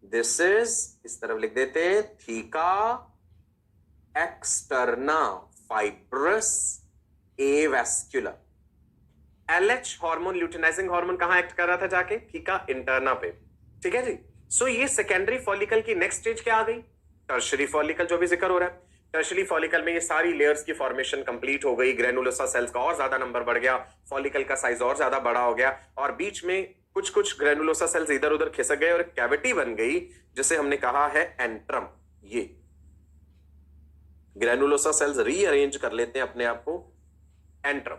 दिस इज, इस तरफ लिख देते हैं, theca externa, fibrous avascular. LH hormone, luteinising hormone कहां एक्ट कर रहा था जाके, थीका इंटरना पे। ठीक है जी। सो ये सेकेंडरी फॉलिकल की नेक्स्ट स्टेज क्या आ गई, टर्शियरी फॉलिकल, जो भी जिक्र हो रहा है। टर्शियरी फॉलिकल में ये सारी लेयर्स की फॉर्मेशन कंप्लीट हो गई, ग्रेनुलोसा सेल्स का और ज्यादा नंबर बढ़ गया, फॉलिकल का साइज और ज्यादा बड़ा हो गया, और बीच में कुछ कुछ ग्रेनुलोसा सेल्स इधर उधर खिसक गए और कैविटी बन गई, जिसे हमने कहा है एंट्रम। ये ग्रेनुलोसा सेल्स रीअरेंज कर लेते हैं अपने आप को, एंट्रम।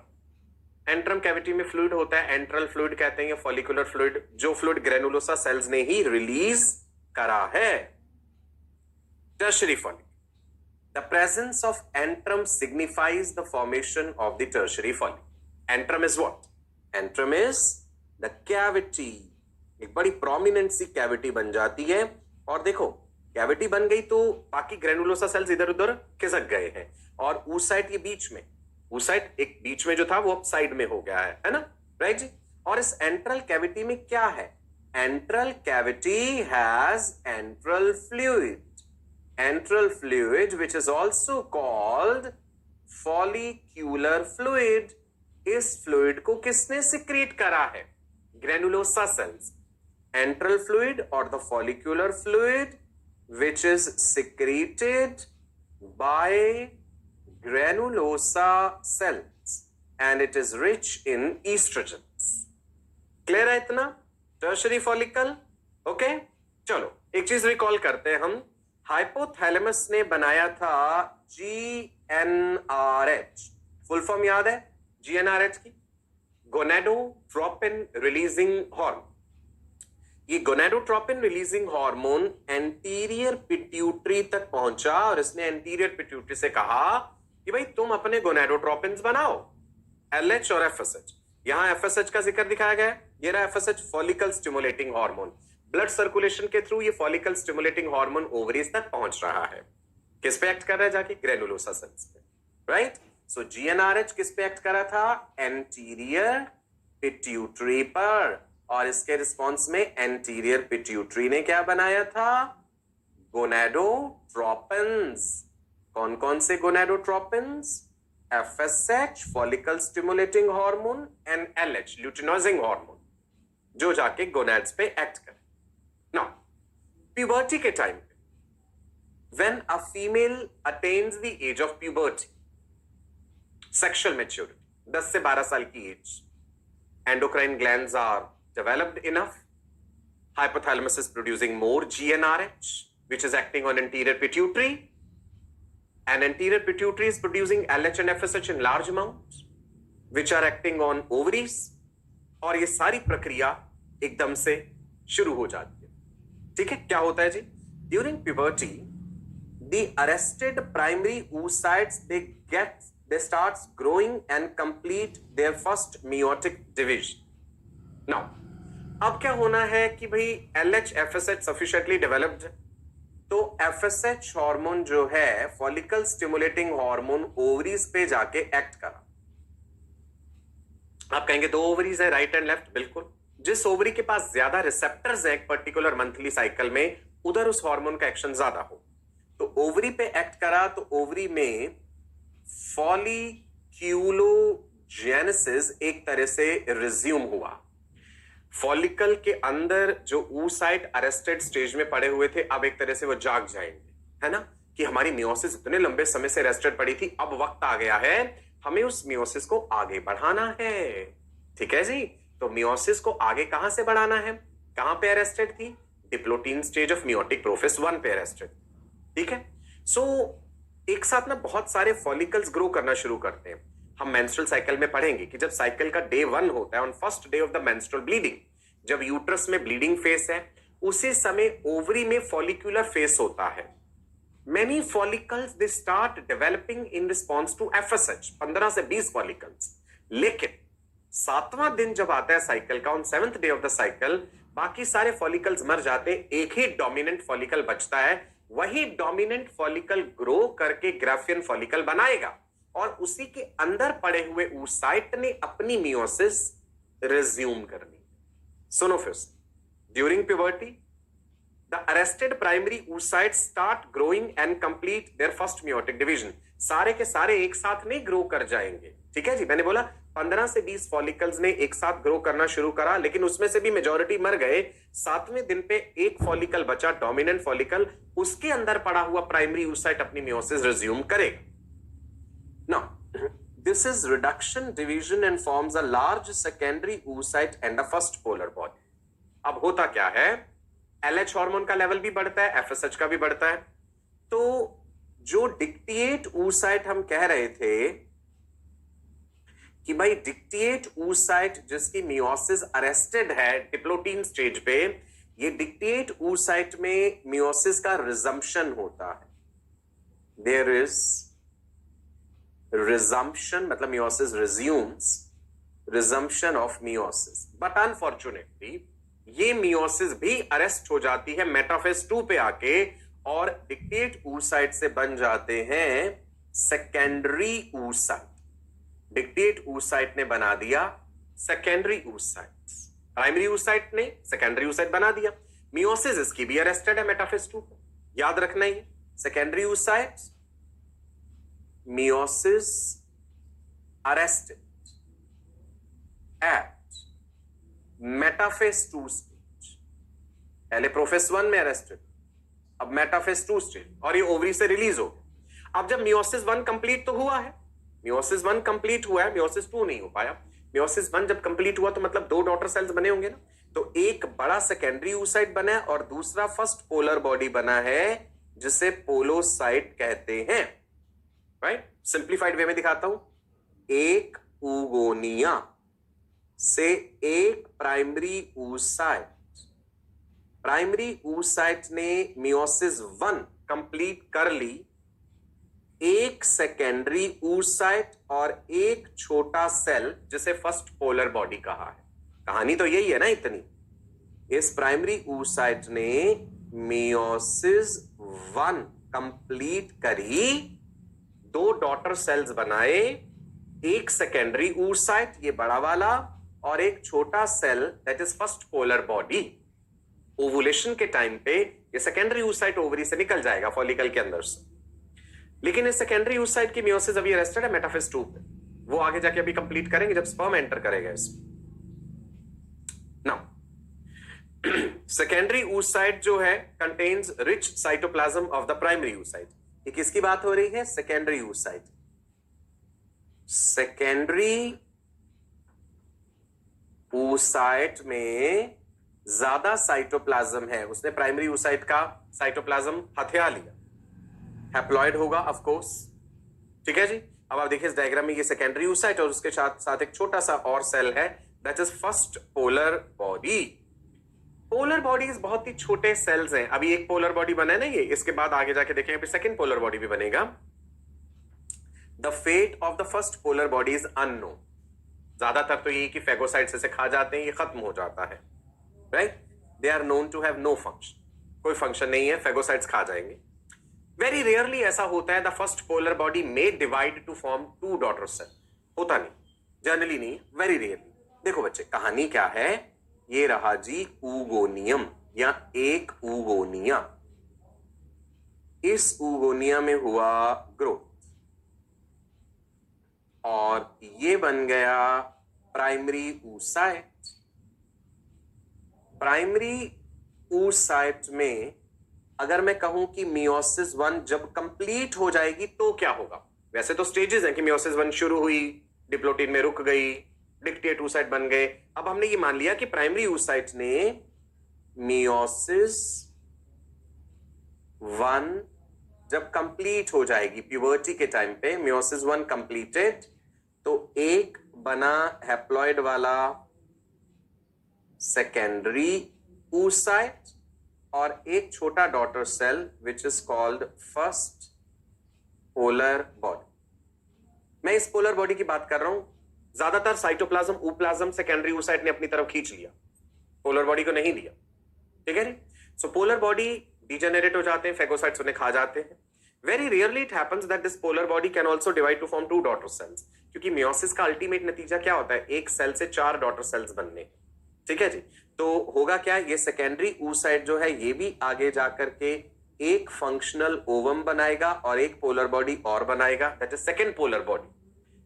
एंट्रम कैविटी में फ्लूइड होता है, एंट्रल फ्लूइड कहते हैं, फॉलिकुलर फ्लूइड, जो फ्लूइड ग्रेनुलोसा सेल्स ने ही रिलीज करा है। Tertiary follicle, the presence of antrum signifies the formation of the tertiary follicle. Antrum is what? Antrum is the cavity, एक बड़ी प्रोमिनेंट सी कैविटी बन जाती है। और देखो कैविटी बन गई तो बाकी ग्रेनुलोसा सेल्स इधर उधर खिसक गए हैं, और oocyte ये बीच में, oocyte एक बीच में जो था वो अब साइड में हो गया है ना, राइट जी। और इस एंट्रल कैविटी में क्या है? Enteral cavity has enteral fluid which is also called follicular fluid. इस फ्लूइड को किसने सिक्रीट करा है? Granulosa sales. एंट्रल फ्लूइड और the follicular fluid which is secreted by granulosa cells and it is rich in estrogens. Clear है इतना? Tertiary follicle, okay. चलो एक चीज रिकॉल करते हैं हम। हाइपोथैलेमस ने बनाया था GnRH, फुल फॉर्म याद है GnRH की? Gonadotropin releasing hormone. ये gonadotropin releasing hormone anterior pituitary तक पहुंचा और इसने एंटीरियर पिट्यूटरी से कहा कि भाई तुम अपने गोनेडोट्रोपिन्स बनाओ, LH और FSH। यहां FSH का जिक्र दिखाया गया है, ये रहा FSH, follicle stimulating hormone. Blood circulation के थ्रू ये फॉलिकल स्टिमुलेटिंग हार्मोन ओवरीज तक पहुंच रहा है। किस पे एक्ट कर रहा है? जाके ग्रेनुलोसा सेल्स पे, राइट। सो GnRH किस पे एक्ट कर रहा था? एंटीरियर पिट्यूटरी पर। और इसके रिस्पॉन्स में एंटीरियर पिट्यूटरी ने क्या बनाया था? गोनेडोट्रोपिन्स। कौन कौन से gonadotropins? FSH, follicle stimulating hormone, and LH, luteinising hormone, जो जाके गोनेड्स पे एक्ट करे। नाउ प्यूबर्टी के टाइम पे when a female attains the age of puberty, sexual maturity, 10 से 12 साल की as, endocrine glands are developed enough, hypothalamus is producing more GnRH which is acting on anterior pituitary, and anterior pituitary is producing LH and FSH in large amounts which are acting on ovaries, और ये सारी प्रक्रिया एकदम से शुरू हो जाती है। ठीक है, क्या होता है जी? During puberty the arrested primary oocytes they starts growing and complete their first meiotic division. Now अब क्या होना है कि भाई LH FSH sufficiently developed, तो FSH हार्मोन जो है फॉलिकल स्टिमुलेटिंग हार्मोन ओवरीज पे जाके एक्ट करा। आप कहेंगे दो ओवरीज है, राइट एंड लेफ्ट, बिल्कुल। जिस ओवरी के पास ज्यादा रिसेप्टर्स है एक पर्टिकुलर मंथली साइकिल में, उधर उस हार्मोन का एक्शन ज्यादा हो, तो ओवरी पे एक्ट करा, तो ओवरी में फॉलिक्यूलोजेनेसिस एक तरह से रिज्यूम हुआ। फॉलिकल के अंदर जो oocyte अरेस्टेड स्टेज में पड़े हुए थे, अब एक तरह से वो जाग जाएंगे, है ना, कि हमारी मियोसिस इतने लंबे समय से अरेस्टेड पड़ी थी, अब वक्त आ गया है हमें उस मियोसिस को आगे बढ़ाना है। ठीक है जी। तो मियोसिस को आगे कहां से बढ़ाना है? कहां पे अरेस्टेड थी? Diplotene stage of meiotic prophase 1 पे अरेस्टेड। ठीक है। सो एक साथ ना बहुत सारे फॉलिकल्स ग्रो करना शुरू करते हैं। हम मेंस्ट्रुअल साइकिल में पढ़ेंगे कि जब साइकिल का डे 1 होता है, on first day of the menstrual bleeding, जब यूट्रस में ब्लीडिंग फेस है, उसी समय ओवरी में फॉलिक्यूलर फेस होता है। Many follicles they start developing in response to FSH, 15 से 20 फॉलिकल्स। लेकिन 7वां दिन जब आता है साइकिल का, on 7th day of the cycle, बाकी सारे फॉलिकल्स मर जाते, एक ही डोमिनेंट फॉलिकल बचता है। वही डोमिनेंट फॉलिकल ग्रो करके ग्राफियन फॉलिकल बनाएगा, और उसी के अंदर पड़े हुए oocyte ने अपनी मियोसिस रिज्यूम करनी। सुनो फिर से, during puberty the arrested primary oocytes start growing and complete their first meiotic division. सारे के सारे एक साथ नहीं ग्रो कर जाएंगे। ठीक है जी, मैंने बोला 15 से 20 फॉलिकल्स ने एक साथ ग्रो करना शुरू करा, लेकिन उसमें से भी मेजॉरिटी मर गए। 7वें दिन पे एक फॉलिकल बचा, डोमिनेंट फॉलिकल, उसके अंदर पड़ा हुआ प्राइमरी oocyte अपनी मियोसिस रिज्यूम करेगा। Now this is reduction division and forms a large secondary oocyte and a first polar body. अब होता क्या है? LH हार्मोन का लेवल भी बढ़ता है, FSH का भी बढ़ता है। तो जो डिक्टिएट oocyte हम कह रहे थे कि भाई डिक्टिएट oocyte जिसकी मियोसिस अरेस्टेड है डिप्लोटीन स्टेज पे, ये डिक्टिएट oocyte में मियोसिस का रिजम्पशन होता है। देयर इज resumption, मतलब meiosis resumes, resumption of meiosis, but unfortunately ये meiosis भी अरेस्ट हो जाती है मेटाफेज 2 पे आके, और डिक्टेट oocyte से बन जाते हैं सेकेंडरी oocyte। डिक्टेट oocyte ने बना दिया सेकेंडरी oocytes, प्राइमरी oocyte ने सेकेंडरी oocyte बना दिया। मियोसिस इसकी भी अरेस्टेड है मेटाफेज 2 पे, याद रखना ही। Secondary oocytes, meiosis arrested at metaphase 2 stage. पहले प्रोफेज 1 में अरेस्टेड, अब मेटाफेज 2 स्टेज, और ये ओवरी से रिलीज हो गया। अब जब मियोसिस 1 कंप्लीट तो हुआ है, मियोसिस 1 कंप्लीट हुआ है, मियोसिस 2 नहीं हो पाया। मियोसिस 1 जब कंप्लीट हुआ तो मतलब 2 डॉटर सेल्स बने होंगे ना, तो एक बड़ा सेकेंडरी oocyte बना है और दूसरा फर्स्ट पोलर बॉडी बना है जिसे पोलोसाइट कहते हैं, राइट। सिंप्लीफाइड वे में दिखाता हूं, एक ऊगोनिया से एक प्राइमरी oocyte, प्राइमरी oocyte ने मियोसिस 1 कंप्लीट कर ली, एक सेकेंडरी oocyte और एक छोटा सेल जिसे फर्स्ट पोलर बॉडी कहा है। कहानी तो यही है ना इतनी। इस प्राइमरी oocyte ने मियोसिस 1 कंप्लीट करी, 2 डॉटर सेल्स बनाए, एक सेकेंडरी oocyte ये बड़ा वाला और एक छोटा cell that is first polar body. Ovulation के टाइम पे ये सेकेंडरी oocyte ओवरी से निकल जाएगा फॉलिकल के अंदर से, लेकिन इस सेकेंडरी oocyte की मियोसिस अभी अरेस्टेड है मेटाफेज 2 पे। वो आगे जाके अभी कंप्लीट करेंगे जब स्पर्म एंटर करेगा इसमें। नाउ सेकेंडरी oocyte जो है contains rich cytoplasm of the primary oocyte। ये किसकी बात हो रही है? Secondary oocyte। सेकेंडरी oocyte में ज्यादा साइटोप्लाज्म है, उसने प्राइमरी oocyte का साइटोप्लाज्म हथिया लिया, हैप्लॉइड होगा ऑफ कोर्स, ठीक है जी। अब आप देखिए इस डायग्राम में ये सेकेंडरी oocyte और उसके साथ एक छोटा सा और सेल है that is first polar body. Polar bodies बहुत ही छोटे सेल्स हैं। अभी एक पोलर बॉडी बना है ना ये, इसके बाद आगे जाके देखेंगे फिर सेकंड पोलर बॉडी भी बनेगा। The fate of the first polar body is unknown. ज्यादातर तो ये कि फेगोसाइट्स से खा जाते हैं, ये खत्म हो जाता है, right. They are known to have no function, कोई फंक्शन नहीं है, फेगोसाइट्स खा जाएंगे। वेरी रेयरली ऐसा होता है the first polar body may divide to form 2 daughter cell, होता नहीं, जनरली नहीं, वेरी रेयरली। देखो बच्चे कहानी क्या है, ये रहा जी ऊगोनियम या एक ऊगोनिया। इस ऊगोनिया में हुआ ग्रोथ और ये बन गया प्राइमरी oocyte। प्राइमरी oocyte में अगर मैं कहूं कि मियोसिस 1 जब कंप्लीट हो जाएगी तो क्या होगा? वैसे तो स्टेजेस हैं कि मियोसिस 1 शुरू हुई, डिप्लोटिन में रुक गई, डिक्टेट oocyte बन गए। अब हमने ये मान लिया कि प्राइमरी oocyte ने मियोसिस 1 जब कंप्लीट हो जाएगी, प्यूबर्टी के टाइम पे मियोसिस 1 कंप्लीटेड, तो एक बना हैप्लॉइड वाला सेकेंडरी oocyte और एक छोटा daughter cell which is called first polar body. मैं इस पोलर बॉडी की बात कर रहा हूं। ज्यादातर साइटोप्लाज्म ऊप्लाज्म सेकेंडरी oocyte ने अपनी तरफ खींच लिया, पोलर बॉडी को नहीं दिया, ठीक है। सो पोलर बॉडी डिजेनरेट हो जाते हैं, फेगोसाइट्स उन्हें खा जाते हैं। Very rarely it happens that this polar body can also divide to form 2 daughter cells, क्योंकि मियोसिस का अल्टीमेट नतीजा क्या होता है? एक सेल से 4 डॉटर सेल्स बनने, ठीक है जी। तो होगा क्या, ये सेकेंडरी oocyte जो है ये भी आगे जाकर के एक फंक्शनल ओवम बनाएगा और एक पोलर बॉडी और बनाएगा, that is second polar body,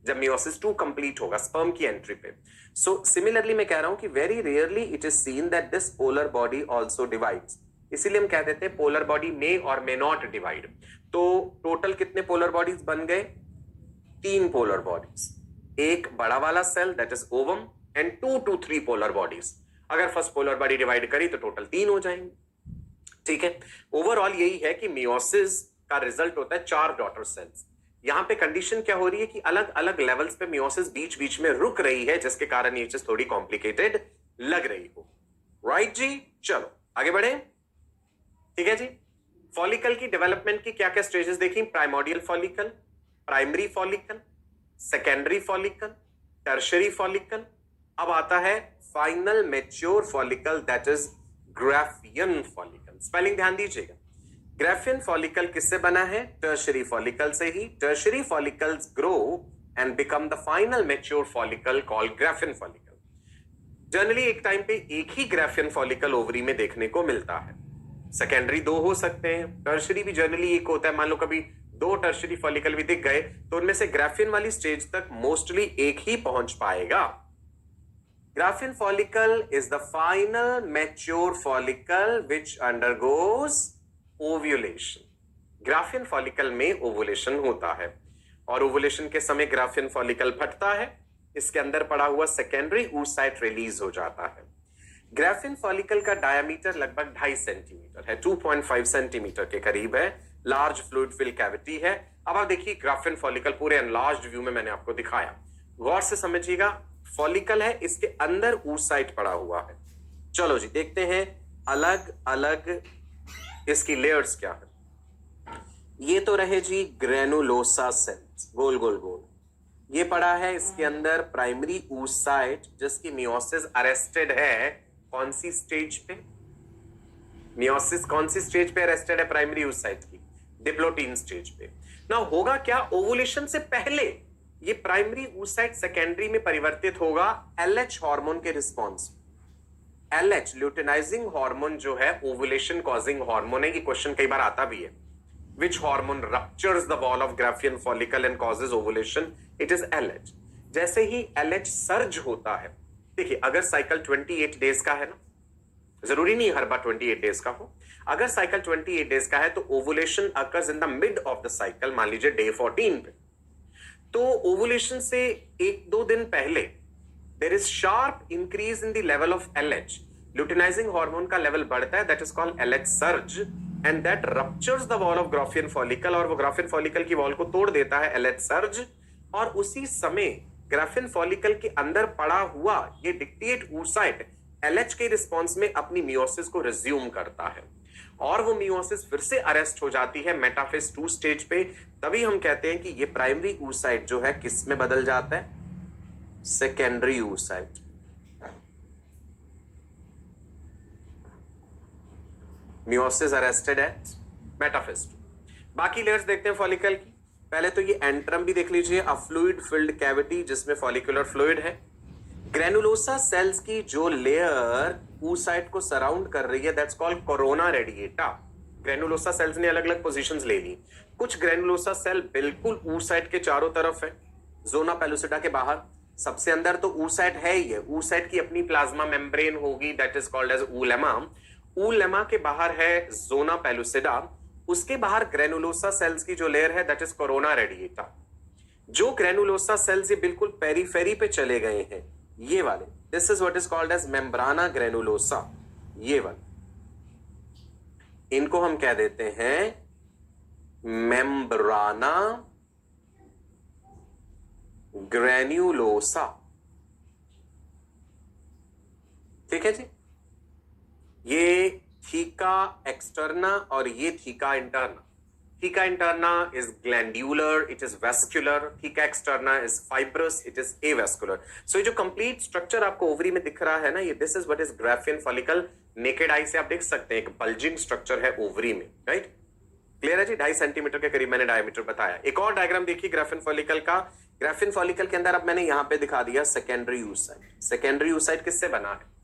जब मियोसिस 2 कंप्लीट होगा स्पर्म की एंट्री पे। सो सिमिलरली मैं कह रहा हूं कि very rarely it is seen that this polar body also divides, इसीलिए हम कह देते हैं पोलर बॉडी मे और मे नॉट डिवाइड। तो टोटल कितने पोलर बॉडीज बन गए? 3 पोलर बॉडीज, एक बड़ा वाला cell that is ovum and 2 to 3 polar bodies. अगर फर्स्ट पोलर बॉडी डिवाइड करी तो टोटल 3 हो जाएंगे, ठीक है। ओवरऑल यही है कि मियोसिस का रिजल्ट होता है 4 डॉटर सेल्स। यहां पे कंडीशन क्या हो रही है कि अलग अलग लेवल्स पे मियोसिस बीच बीच में रुक रही है, जिसके कारण ये चीज थोड़ी कॉम्प्लिकेटेड लग रही हो, राइट जी। चलो आगे बढ़े, ठीक है जी। फॉलिकल की डेवलपमेंट की क्या क्या स्टेजेस देखी? Primordial follicle, primary follicle, secondary follicle, tertiary follicle, अब आता है final mature follicle that is Graafian follicle. Spelling ध्यान दीजिएगा, ग्राफियन फॉलिकल किससे बना है? टर्शरी फॉलिकल से ही। Tertiary follicles grow and become the final mature follicle called Graafian follicle. Generally एक टाइम पे एक ही ग्राफियन फॉलिकल ओवरी में देखने को मिलता है. सेकेंडरी दो हो सकते हैं, टर्शरी भी जनरली एक होता है. मान लो कभी दो टर्शरी फॉलिकल भी दिख गए तो उनमें से ग्राफियन वाली स्टेज तक मोस्टली एक ही पहुंच पाएगा. Graafian follicle is the final mature follicle which undergoes ovulation. Graafian follicle में ओवुलेशन होता है और ओवुलेशन के समय ग्राफियन फॉलिकल फटता है. इसके अंदर पड़ा हुआ सेकेंडरी oocyte रिलीज हो जाता है. ग्राफियन फॉलिकल का डायमीटर लगभग 2.5 सेंटीमीटर है, 2.5 सेंटीमीटर के करीब है. लार्ज फ्लूइड फिल कैविटी है. अब आप देखिए ग्राफियन फॉलिकल पूरे एनलार्ज्ड व्यू में मैंने आपको दिखाया. गौर से समझिएगा, फॉलिकल है, इसके अंदर oocyte पड़ा हुआ है. चलो जी देखते हैं अलग अलग इसकी लेयर्स क्या है. ये तो रहे जी ग्रेनुलोसा सेल्स, गोल गोल गोल. ये पड़ा है इसके अंदर प्राइमरी oocyte जिसकी मियोसिस अरेस्टेड है. कौन सी स्टेज पे? मियोसिस कौन सी स्टेज पे अरेस्टेड है प्राइमरी oocyte की? डिप्लोटीन स्टेज पे. ना होगा क्या, ओवुलेशन से पहले ये प्राइमरी oocyte सेकेंडरी में परिवर्तित होगा LH हार्मोन के रिस्पॉन्स. LH ल्यूटेनाइजिंग हार्मोन जो है ओवुलेशन कॉजिंग हार्मोन है. ये क्वेश्चन कई बार आता भी है. Which hormone ruptures the wall of Graafian follicle and causes ovulation? It is LH. जैसे ही LH सर्ज होता है, देखिए अगर साइकिल 28 डेज का है ना, जरूरी नहीं हर बार 28 डेज का हो. अगर साइकिल 28 डेज का है तो ovulation occurs in the mid of the cycle, मान लीजिए डे 14 पे. तो ओवुलेशन से एक दो दिन पहले there is sharp increase in the level of LH. Luteinizing hormone का लेवल बढ़ता है, that is called LH surge. And that ruptures the wall of Graafian follicle और वो Graafian follicle की वॉल को तोड़ देता है LH सर्ज. और उसी समय Graafian follicle के अंदर पड़ा हुआ ये डिक्टेट oocyte LH के रिस्पॉन्स में अपनी मियोसिस को रिज्यूम करता है और वो मियोसिस फिर से अरेस्ट हो जाती है मेटाफेज 2 स्टेज पे. तभी हम कहते हैं कि ये प्राइमरी oocyte जो है किस में बदल जाता है? Secondary oocyte. Meiosis arrested at metaphase 2. बाकी लेयर्स देखते हैं फॉलिकल की. पहले तो ये एंट्रम भी देख लीजिए, अ फ्लूइड फिल्ड कैविटी जिसमें फॉलिकुलर फ्लूइड है. ग्रेनुलोसा सेल्स की जो लेयर oocyte को सराउंड कर रही है that's called corona radiata. Granulosa cells ने अलग अलग पोजीशंस ले ली. कुछ ग्रेनुलोसा सेल बिल्कुल oocyte के चारों तरफ है, जोना पेलुसिडा के बाहर. सबसे अंदर तो oocyte है ही है. oocyte की अपनी प्लाज्मा मेम्ब्रेन होगी, that is called as oolemma. oolemma के बाहर है जोना पेलुसिडा. उसके बाहर ग्रेनुलोसा सेल्स की जो लेयर है दैट इज कोरोना रेडिएटा. जो ग्रेनुलोसा सेल्स ये बिल्कुल पेरीफेरी पे चले गए हैं, ये वाले, this is what is called as membrana granulosa. ये वाले, इनको हम कह देते हैं मेम्ब्राना ग्रेन्युलोसा. ठीक है जी. ये थीका एक्सटर्ना और ये theca interna. Theca interna is glandular, it is vascular. Theca externa is fibrous, it is avascular. So ये जो कंप्लीट स्ट्रक्चर आपको ओवरी में दिख रहा है ना, ये this is what is Graafian follicle. Naked eye से आप देख सकते हैं एक बल्जिंग स्ट्रक्चर है ओवरी में. राइट, क्लियर है जी. 2.5 सेंटीमीटर के करीब मैंने डायमीटर बताया. एक और डायग्राम देखिए ग्राफिन फॉलिकल का. ग्राफिन फॉलिकल के अंदर अब मैंने यहां पे दिखा दिया सेकेंडरी oocyte. सेकेंडरी oocyte किससे बना है?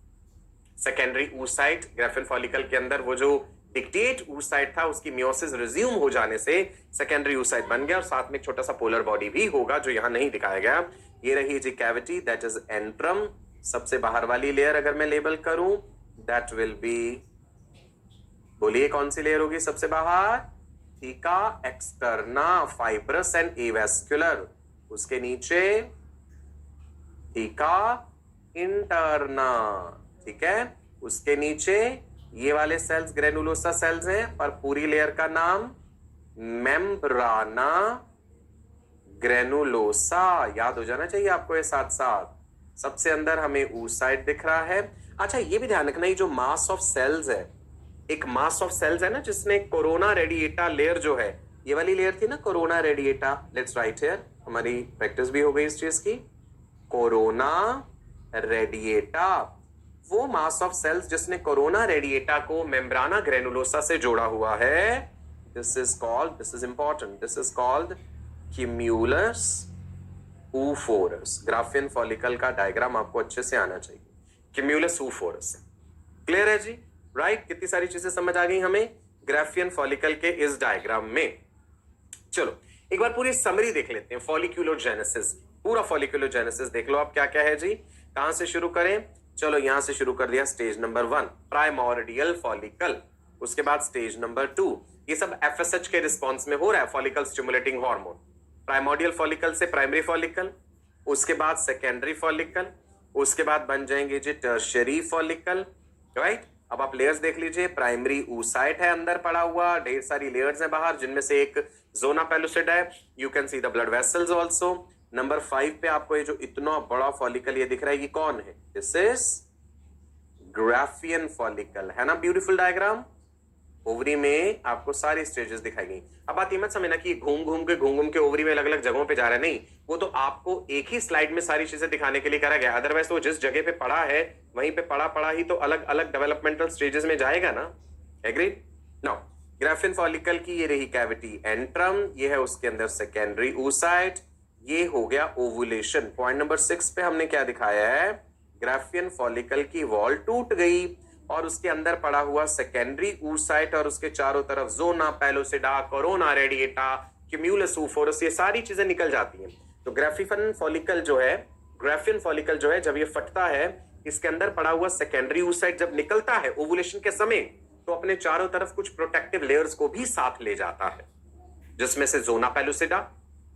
सेकेंडरी oocyte ग्राफिन फॉलिकल के अंदर वो जो डिक्टेट oocyte था उसकी मियोसिस रिज्यूम हो जाने से सेकेंडरी oocyte बन गया और साथ में एक छोटा सा पोलर बॉडी भी होगा जो यहां नहीं दिखाया गया. ये रही जी कैविटी, दैट इज एंट्रम. सबसे बाहर वाली लेयर अगर मैं लेबल करूं दैट विल बी, बोलिए कौन सी लेयर होगी सबसे बाहर? Theca externa, fibrous and avascular. उसके नीचे थीका इंटरना. ठीक है, उसके नीचे ये वाले सेल्स ग्रेनुलोसा सेल्स हैं पर पूरी लेयर का नाम मेम्ब्राना ग्रेनुलोसा. याद हो जाना चाहिए आपको ये साथ साथ. सबसे अंदर हमें oocyte दिख रहा है. अच्छा ये भी ध्यान रखना, ये जो मास ऑफ सेल्स है, एक मास ऑफ सेल्स है ना जिसने कोरोना रेडिएटा लेयर जो है, ये वाली लेयर थी ना corona radiata. Let's write here, हमारी प्रैक्टिस भी हो गई इस चीज की. कोरोना रेडिएटा, वो मास ऑफ सेल्स जिसने कोरोना रेडिएटा को मेम्ब्राना ग्रेनुलोसा से जोड़ा हुआ है, this is important, this is called cumulus oophorus, Graafian follicle का डायग्राम आपको अच्छे से आना चाहिए। क्यूमुलस oophorus, क्लियर है जी? राइट, कितनी सारी चीजें समझ आ गई हमें ग्राफियन फॉलिकल के इस डायग्राम में। चलो एक बार पूरी समरी देख लेते हैं फॉलिक्यूलोजेनेसिस, पूरा फॉलिक्यूलोजेनेसिस देख लो आप क्या क्या है जी। कहां से शुरू करें? चलो यहां से शुरू कर दिया, स्टेज नंबर 1 प्राइमोर्डियल फॉलिकल, उसके बाद स्टेज नंबर 2, ये सब एफएसएच के रिस्पॉन्स में हो रहा है, follicle stimulating hormone. Primordial follicle से प्राइमरी फॉलिकल, उसके बाद सेकेंडरी फॉलिकल, उसके बाद बन जाएंगे जी टर्शियरी फॉलिकल, राइट। अब आप लेयर्स देख लीजिए, प्राइमरी oocyte है अंदर पड़ा हुआ, ढेर सारी लेयर्स हैं बाहर, जिनमें से एक जोना पेलुसिडा है। You can see the blood vessels also. Number 5 पे आपको ये जो इतना बड़ा फॉलिकल ये दिख रहा है, ये कौन है? दिस इज ग्राफियन फॉलिकल, है ना? Beautiful diagram. ओवरी में आपको सारी स्टेजेस दिखाई गई। अब बात ये मत समझना कि घूम घूम के ओवरी में अलग अलग जगहों पे जा रहा है, नहीं, वो तो आपको एक ही स्लाइड में सारी चीजें दिखाने के लिए करा गया। अदरवाइज तो जिस जगह पे पड़ा है वहीं पे पड़ा ही तो अलग अलग डेवलपमेंटल स्टेजेस में जाएगा ना। एग्रीड? नाउ ग्राफियन फॉलिकल की ये रही कैविटी एंट्रम, ये है उसके अंदर सेकेंडरी oocyte, ये हो गया ओवुलेशन। पॉइंट नंबर 6 पे हमने क्या दिखाया है? ग्राफियन फॉलिकल की वॉल टूट गई और उसके अंदर पड़ा हुआ सेकेंडरी oocyte और उसके चारों तरफ zona pellucida, corona radiata, cumulus oophorus, ये सारी चीजें निकल जाती हैं। तो ग्राफियन फॉलिकल जो है, ग्राफियन फॉलिकल जो है, जब ये फटता है, इसके अंदर पड़ा हुआ सेकेंडरी oocyte जब निकलता है ओवुलेशन के समय, तो अपने चारों तरफ कुछ प्रोटेक्टिव लेयर्स को भी साथ ले जाता है, जिसमें से जोना पेलुसिडा,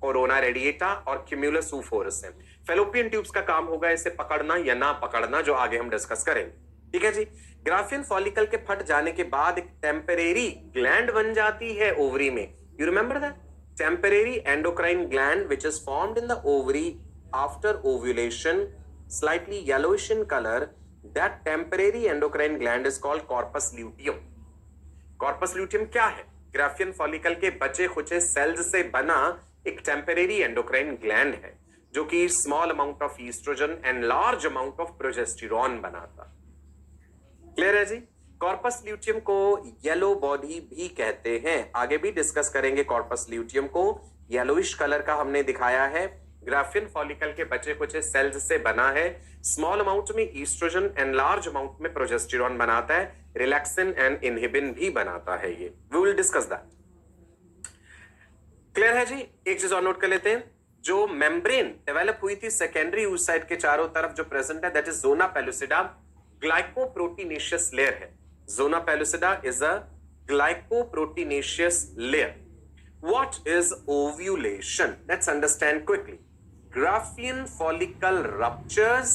कोरोना रेडिएटा और क्यूमुलस oophorus है। फेलोपियन ट्यूब्स का काम होगा इसे पकड़ना या ना पकड़ना, जो आगे हम डिस्कस करेंगे। ठीक है जी। ग्राफियन फॉलिकल के फट जाने के बाद एक टेम्परेरी ग्लैंड बन जाती है ओवरी में। You remember that? Temporary endocrine gland which is formed in the ovary after ovulation, slightly yellowish in colour, that temporary endocrine gland is called corpus luteum. Corpus luteum क्या है? Graafian follicle के बचे खुचे sales से बना एक temporary endocrine gland है, जो कि small amount of estrogen and large amount of progesterone बनाता। क्लियर है जी? कॉर्पस ल्यूटियम को येलो बॉडी भी कहते हैं, आगे भी डिस्कस करेंगे। कॉर्पस ल्यूटियम को येलोइश कलर का हमने दिखाया है, ग्राफियन फॉलिकल के बचे कुचे सेल्स से बना है, स्मॉल अमाउंट में ईस्ट्रोजन एंड लार्ज अमाउंट में प्रोजेस्टेरॉन बनाता है, रिलैक्सिन एंड इनहिबिन भी बनाता है। ये we will discuss that. Clear है जी? एक चीज और नोट कर लेते हैं, जो मेम्ब्रेन डेवलप हुई थी सेकेंडरी oocyte के चारों तरफ जो प्रेजेंट है, that is zona pellucida, glycoproteinaceous layer है। Zona pellucida is a glycoproteinaceous layer. What is ovulation? Let's understand quickly. Graphian follicle ruptures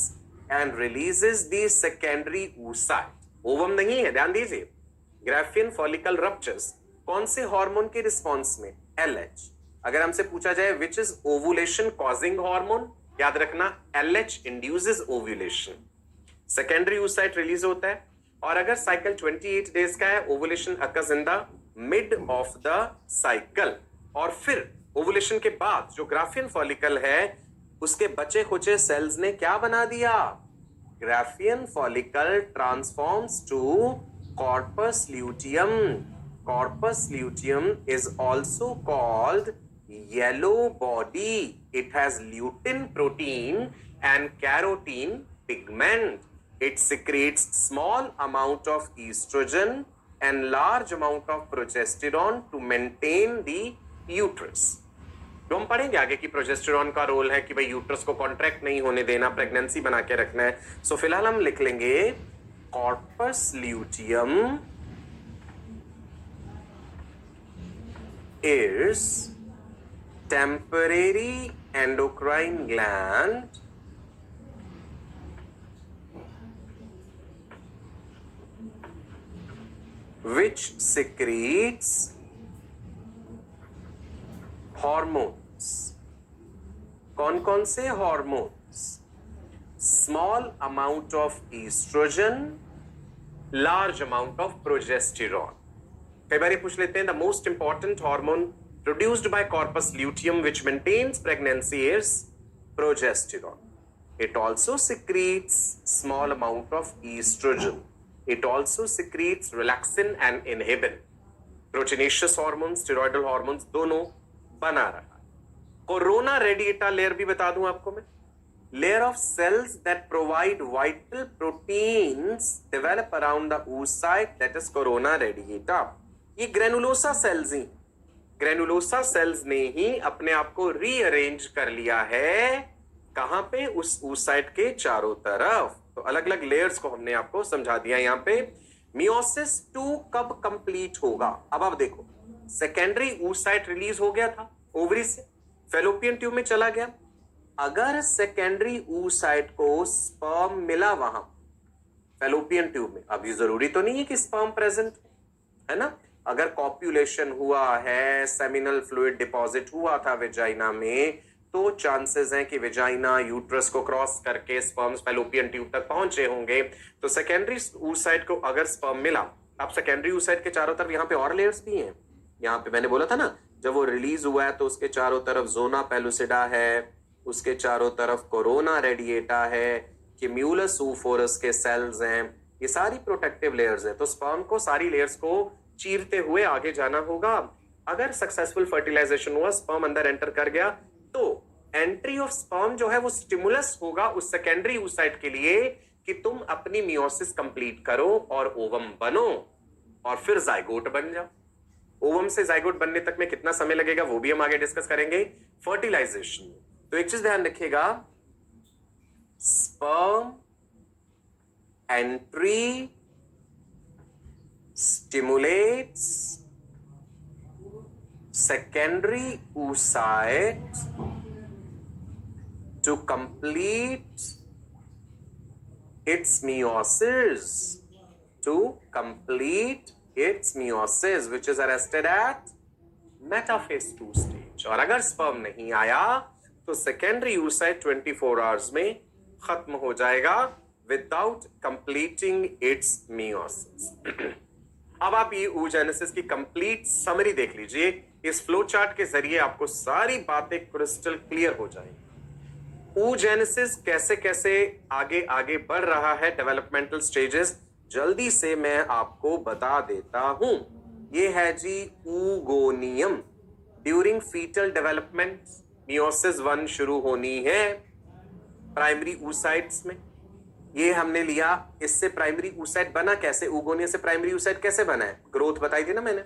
and releases the secondary oocyte. Ovum नहीं है, ध्यान दीजिए। ग्राफियन फॉलिकल रप्चर्स कौन से hormone के response में? LH। अगर हमसे पूछा जाए which is ovulation causing hormone, याद रखना LH induces ovulation. Secondary oocyte release होता है, और अगर साइकिल 28 डेज का है, ovulation occurs in the mid of the cycle, और फिर ओवुलेशन के बाद जो ग्राफियन फॉलिकल है उसके बचे खुचे सेल्स ने क्या बना दिया? Graafian follicle transforms to corpus luteum. Corpus luteum is also called yellow body. It has lutein protein and carotene pigment. It secretes small amount of estrogen and large amount of progesterone to maintain the uterus. तो हम पढ़ेंगे आगे कि progesterone का role है कि भाई uterus को कॉन्ट्रैक्ट नहीं होने देना, प्रेगनेंसी बना के रखना है। सो फिलहाल हम लिख लेंगे corpus luteum is temporary endocrine gland which secretes hormones. कौन कौन से hormones? Small amount of estrogen, large amount of progesterone. कई बार ये पूछ लेते हैं, the most important hormone produced by corpus luteum which maintains pregnancy is progesterone. It also secretes small amount of estrogen. It also secretes relaxin and inhibin. Proteinaceous hormones, steroidal hormones दोनों बना रहा है। Corona radiata layer भी बता दूं आपको मैं, layer of cells that provide vital proteins develop around the oocyte, that is corona radiata. ये ग्रेनुलोसा सेल्स ही, ग्रेनुलोसा सेल्स ने ही अपने आप को रीअरेंज कर लिया है, कहां पे, उस oocyte के चारों तरफ। तो अलग अलग लेयर्स को हमने आपको समझा दिया यहां पे। मियोसिस 2 कब कंप्लीट होगा? अब आप देखो, सेकेंडरी oocyte रिलीज हो गया था ओवरी से, फेलोपियन ट्यूब में चला गया। अगर सेकेंडरी oocyte को स्पर्म मिला वहां फेलोपियन ट्यूब में, अभी जरूरी तो नहीं है कि स्पर्म प्रेजेंट है ना, अगर कॉप्यूलेशन हुआ है, सेमिनल फ्लूइड डिपॉजिट हुआ था वेजाइना में, तो चांसेस हैं कि वेजाइना यूट्रस को क्रॉस करके स्पर्म्स फेलोपियन ट्यूब तक पहुंचे होंगे। तो सेकेंडरी oocyte को अगर स्पर्म मिला, अब सेकेंडरी oocyte के चारों तरफ यहाँ पे और लेयर्स भी हैं। यहाँ पे मैंने बोला था ना, जब वो रिलीज हुआ है तो उसके चारों तरफ जोना पेलुसिडा है, उसके चारों तरफ कोरोना रेडिएटा है, क्यूमुलस oophorus के सेल्स हैं, ये सारी प्रोटेक्टिव लेयर्स हैं। तो स्पर्म को सारी लेयर्स को चीरते हुए आगे जाना होगा। अगर सक्सेसफुल फर्टिलाइजेशन हुआ, स्पर्म अंदर एंटर कर गया, तो एंट्री ऑफ स्पर्म जो है वो स्टिमुलस होगा उस सेकेंडरी oocyte के लिए कि तुम अपनी मियोसिस कंप्लीट करो और ओवम बनो और फिर जाइगोट बन जाओ। ओवम से जाइगोट बनने तक में कितना समय लगेगा वो भी हम आगे डिस्कस करेंगे फर्टिलाइजेशन में। तो एक चीज ध्यान रखिएगा, sperm entry stimulates secondary oocyte to complete its meiosis, which is arrested at metaphase 2 stage। और अगर स्पर्म नहीं आया तो सेकेंडरी oocyte 24 आवर्स में खत्म हो जाएगा विदाउट कंप्लीटिंग इट्स meiosis। अब आप ये oogenesis की कंप्लीट समरी देख लीजिए, इस फ्लो चार्ट के जरिए आपको सारी बातें क्रिस्टल क्लियर हो जाएंगी। oogenesis कैसे कैसे आगे आगे बढ़ रहा है, डेवलपमेंटल स्टेजेस जल्दी से मैं आपको बता देता हूं। ये है जी oogoneum। During fetal development meiosis 1 शुरू होनी है प्राइमरी oocytes में। ये हमने लिया, इससे प्राइमरी oocyte बना कैसे, oogonia से प्राइमरी oocyte कैसे बना है, ग्रोथ बताई थी ना मैंने।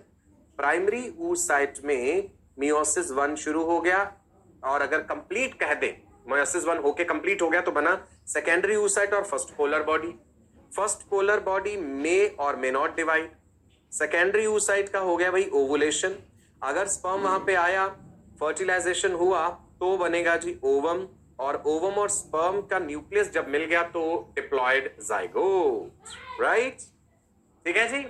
प्राइमरी oocyte में मियोसिस 1 शुरू हो गया, और अगर कंप्लीट कह दें, मियोसिस 1 होके कंप्लीट हो गया तो बना सेकेंडरी oocyte और first polar body. First polar body may और may not divide. Secondary oocyte का हो गया भाई ओवुलेशन। अगर स्पर्म वहां पे आया, फर्टिलाइजेशन हुआ, तो बनेगा जी ओवम, और ओवम और स्पर्म का न्यूक्लियस जब मिल गया तो डिप्लॉयड जाइगोट। राइट, ठीक है जी।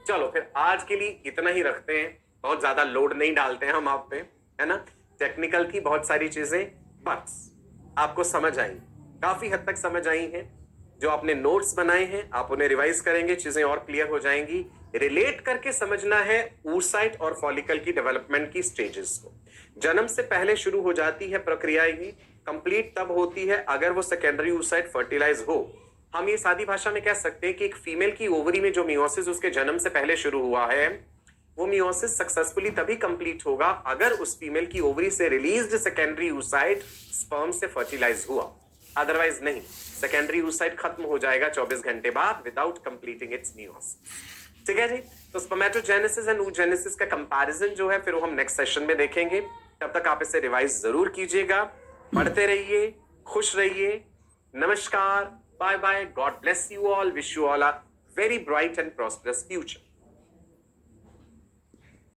चलो फिर आज के लिए इतना ही रखते हैं, बहुत ज्यादा लोड नहीं डालते हैं हम आप पे, है ना। टेक्निकल थी बहुत सारी चीजें, बस आपको समझ आई, काफी हद तक समझ आई हैं। जो आपने नोट्स बनाए हैं आप उन्हें रिवाइज करेंगे, चीजें और क्लियर हो जाएंगी। रिलेट करके समझना है oocyte और फॉलिकल की डेवलपमेंट की स्टेजेस को। जन्म से पहले शुरू हो जाती है प्रक्रिया, ये कंप्लीट तब होती है अगर वो सेकेंडरी oocyte फर्टिलाइज हो। हम ये सादी भाषा में कह सकते हैं कि एक फीमेल की ओवरी में जो मियोसिस उसके जन्म से पहले शुरू हुआ है, वो मियोसिस सक्सेसफुली तभी कंप्लीट होगा अगर उस फीमेल की ओवरी से रिलीज्ड सेकेंडरी oocyte स्पर्म से फर्टिलाइज हुआ, अदरवाइज नहीं। सेकेंडरी oocyte खत्म हो जाएगा 24 घंटे बाद विदाउट कंप्लीटिंग इट्स मियोसिस। ठीक है जी। तो स्पर्मेटोजेनेसिस एंड oogenesis का कंपैरिजन जो है फिर वो हम नेक्स्ट सेशन में देखेंगे। तब तक आप इसे रिवाइज जरूर कीजिएगा। पढ़ते रहिए, खुश रहिए। नमस्कार, bye bye, God bless you all, wish you all a very bright and prosperous future.